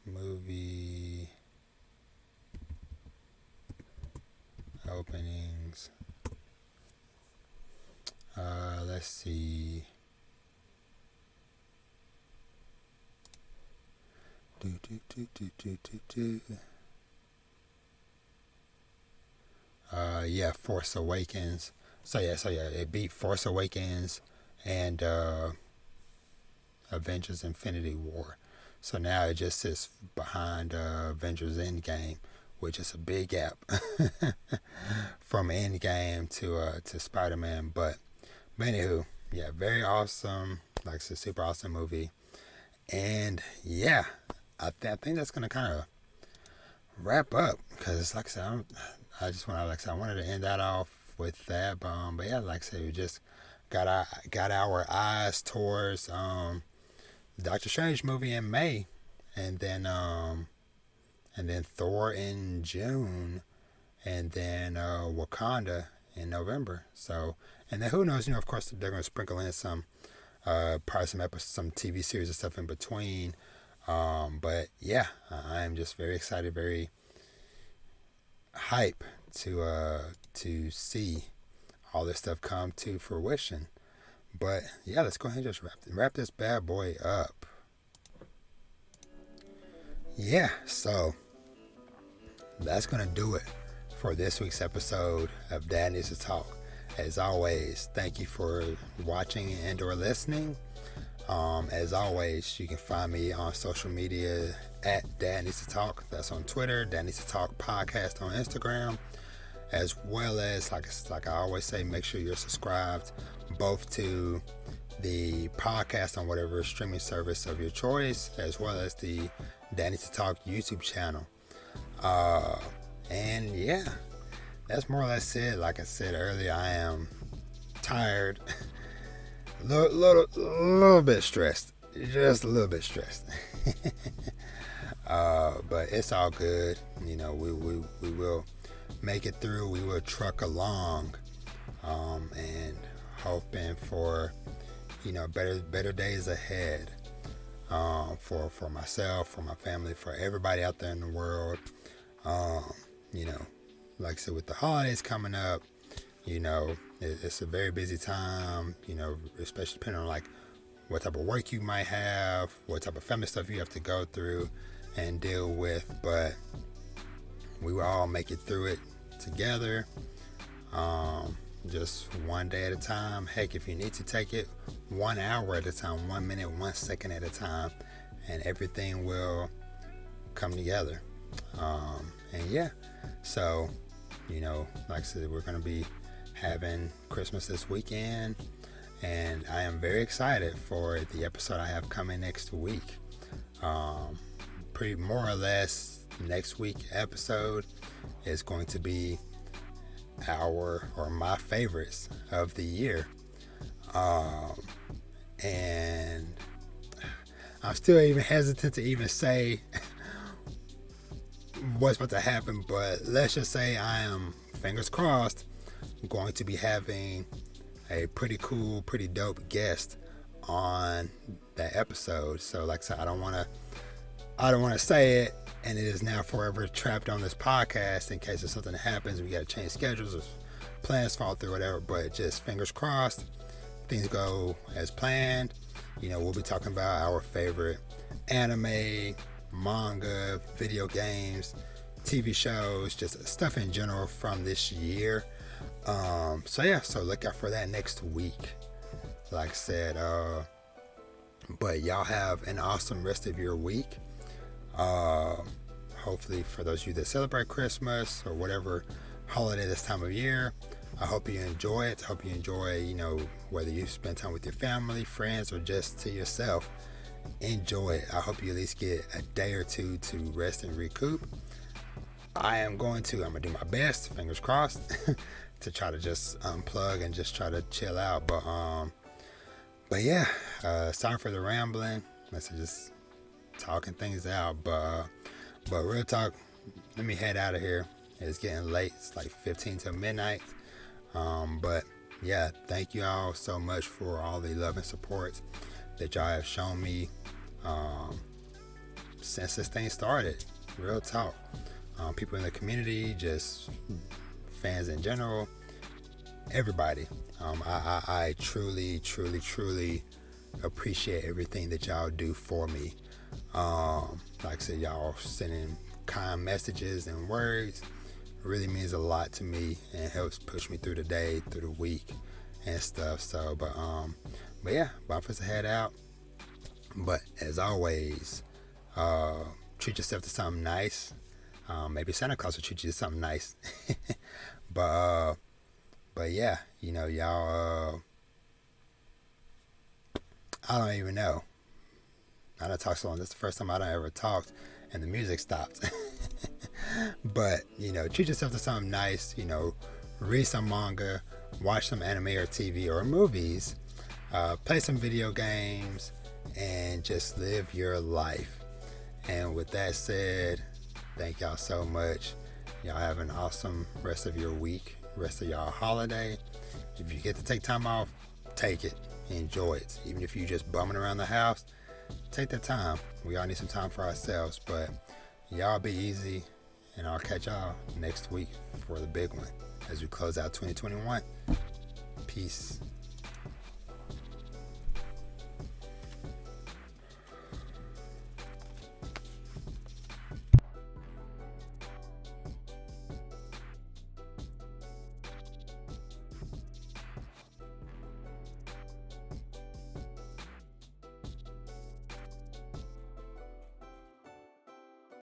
movie openings. Let's see. Force Awakens. So yeah, it beat Force Awakens and Avengers Infinity War. So now it just sits behind Avengers Endgame, which is a big gap from Endgame to Spider-Man. But anywho, yeah, very awesome. Like it's a super awesome movie. And yeah, I think that's gonna kind of wrap up, because like I said, I wanted to end that off with that. But yeah, like I said, we just got our eyes towards Doctor Strange movie in May, and then Thor in June, and then Wakanda in November. So, and then who knows? Of course, they're gonna sprinkle in some probably some TV series and stuff in between. But yeah, I am just very excited, very hype to see all this stuff come to fruition. But yeah, let's go ahead and just wrap this bad boy up. Yeah, so that's gonna do it for this week's episode of Dad Needs to Talk. As always, thank you for watching and or listening. As always, you can find me on social media at Dad Needs to Talk. That's on Twitter. Dad Needs to Talk Podcast on Instagram. As well as, like I always say, make sure you're subscribed both to the podcast on whatever streaming service of your choice, as well as the Dad Needs to Talk YouTube channel. And yeah, that's more or less it. Like I said earlier, I am tired. little bit stressed, just a little bit stressed. But it's all good. We will make it through. We will truck along, and hoping for better days ahead, for myself, for my family, for everybody out there in the world. Like I said, with the holidays coming up, it's a very busy time, especially depending on like what type of work you might have, what type of family stuff you have to go through and deal with. But we will all make it through it together, just one day at a time. Heck, if you need to take it 1 hour at a time, 1 minute, 1 second at a time, and everything will come together. And yeah, so like I said, we're going to be having Christmas this weekend, and I am very excited for the episode I have coming next week. Pretty more or less next week episode is going to be my favorites of the year. And I'm still even hesitant to even say what's about to happen, but let's just say I am, fingers crossed, going to be having a pretty cool, pretty dope guest on that episode. So like I said, I don't want to say it, and it is now forever trapped on this podcast in case if something happens, we got to change schedules or plans fall through, whatever. But just fingers crossed, things go as planned. We'll be talking about our favorite anime, manga, video games, TV shows, just stuff in general from this year. So look out for that next week. Like I said, but y'all have an awesome rest of your week. Hopefully for those of you that celebrate Christmas or whatever holiday this time of year, I hope you enjoy it. I hope you enjoy, whether you spend time with your family, friends, or just to yourself. Enjoy it. I hope you at least get a day or two to rest and recoup. I'm going to do my best, fingers crossed, to try to just unplug and just try to chill out. But yeah, sorry for the rambling. Let's just talking things out. But real talk, let me head out of here. It's getting late. It's like 15 till midnight. But yeah, thank you all so much for all the love and support that y'all have shown me since this thing started. Real talk. People in the community, just fans in general, everybody. I truly, truly, truly appreciate everything that y'all do for me. Like I said, y'all sending kind messages and words really means a lot to me and helps push me through the day, through the week and stuff. So, but yeah, about to head out. But as always, treat yourself to something nice. Maybe Santa Claus will treat you to something nice. but yeah, y'all, I don't even know. I done talked so long. This is the first time I done ever talked and the music stopped. But, treat yourself to something nice. Read some manga, watch some anime or TV or movies, play some video games, and just live your life. And with that said, thank y'all so much. Y'all have an awesome rest of your week, rest of y'all holiday. If you get to take time off, take it. Enjoy it. Even if you just bumming around the house, take that time. We all need some time for ourselves. But y'all be easy, and I'll catch y'all next week for the big one as we close out 2021. Peace.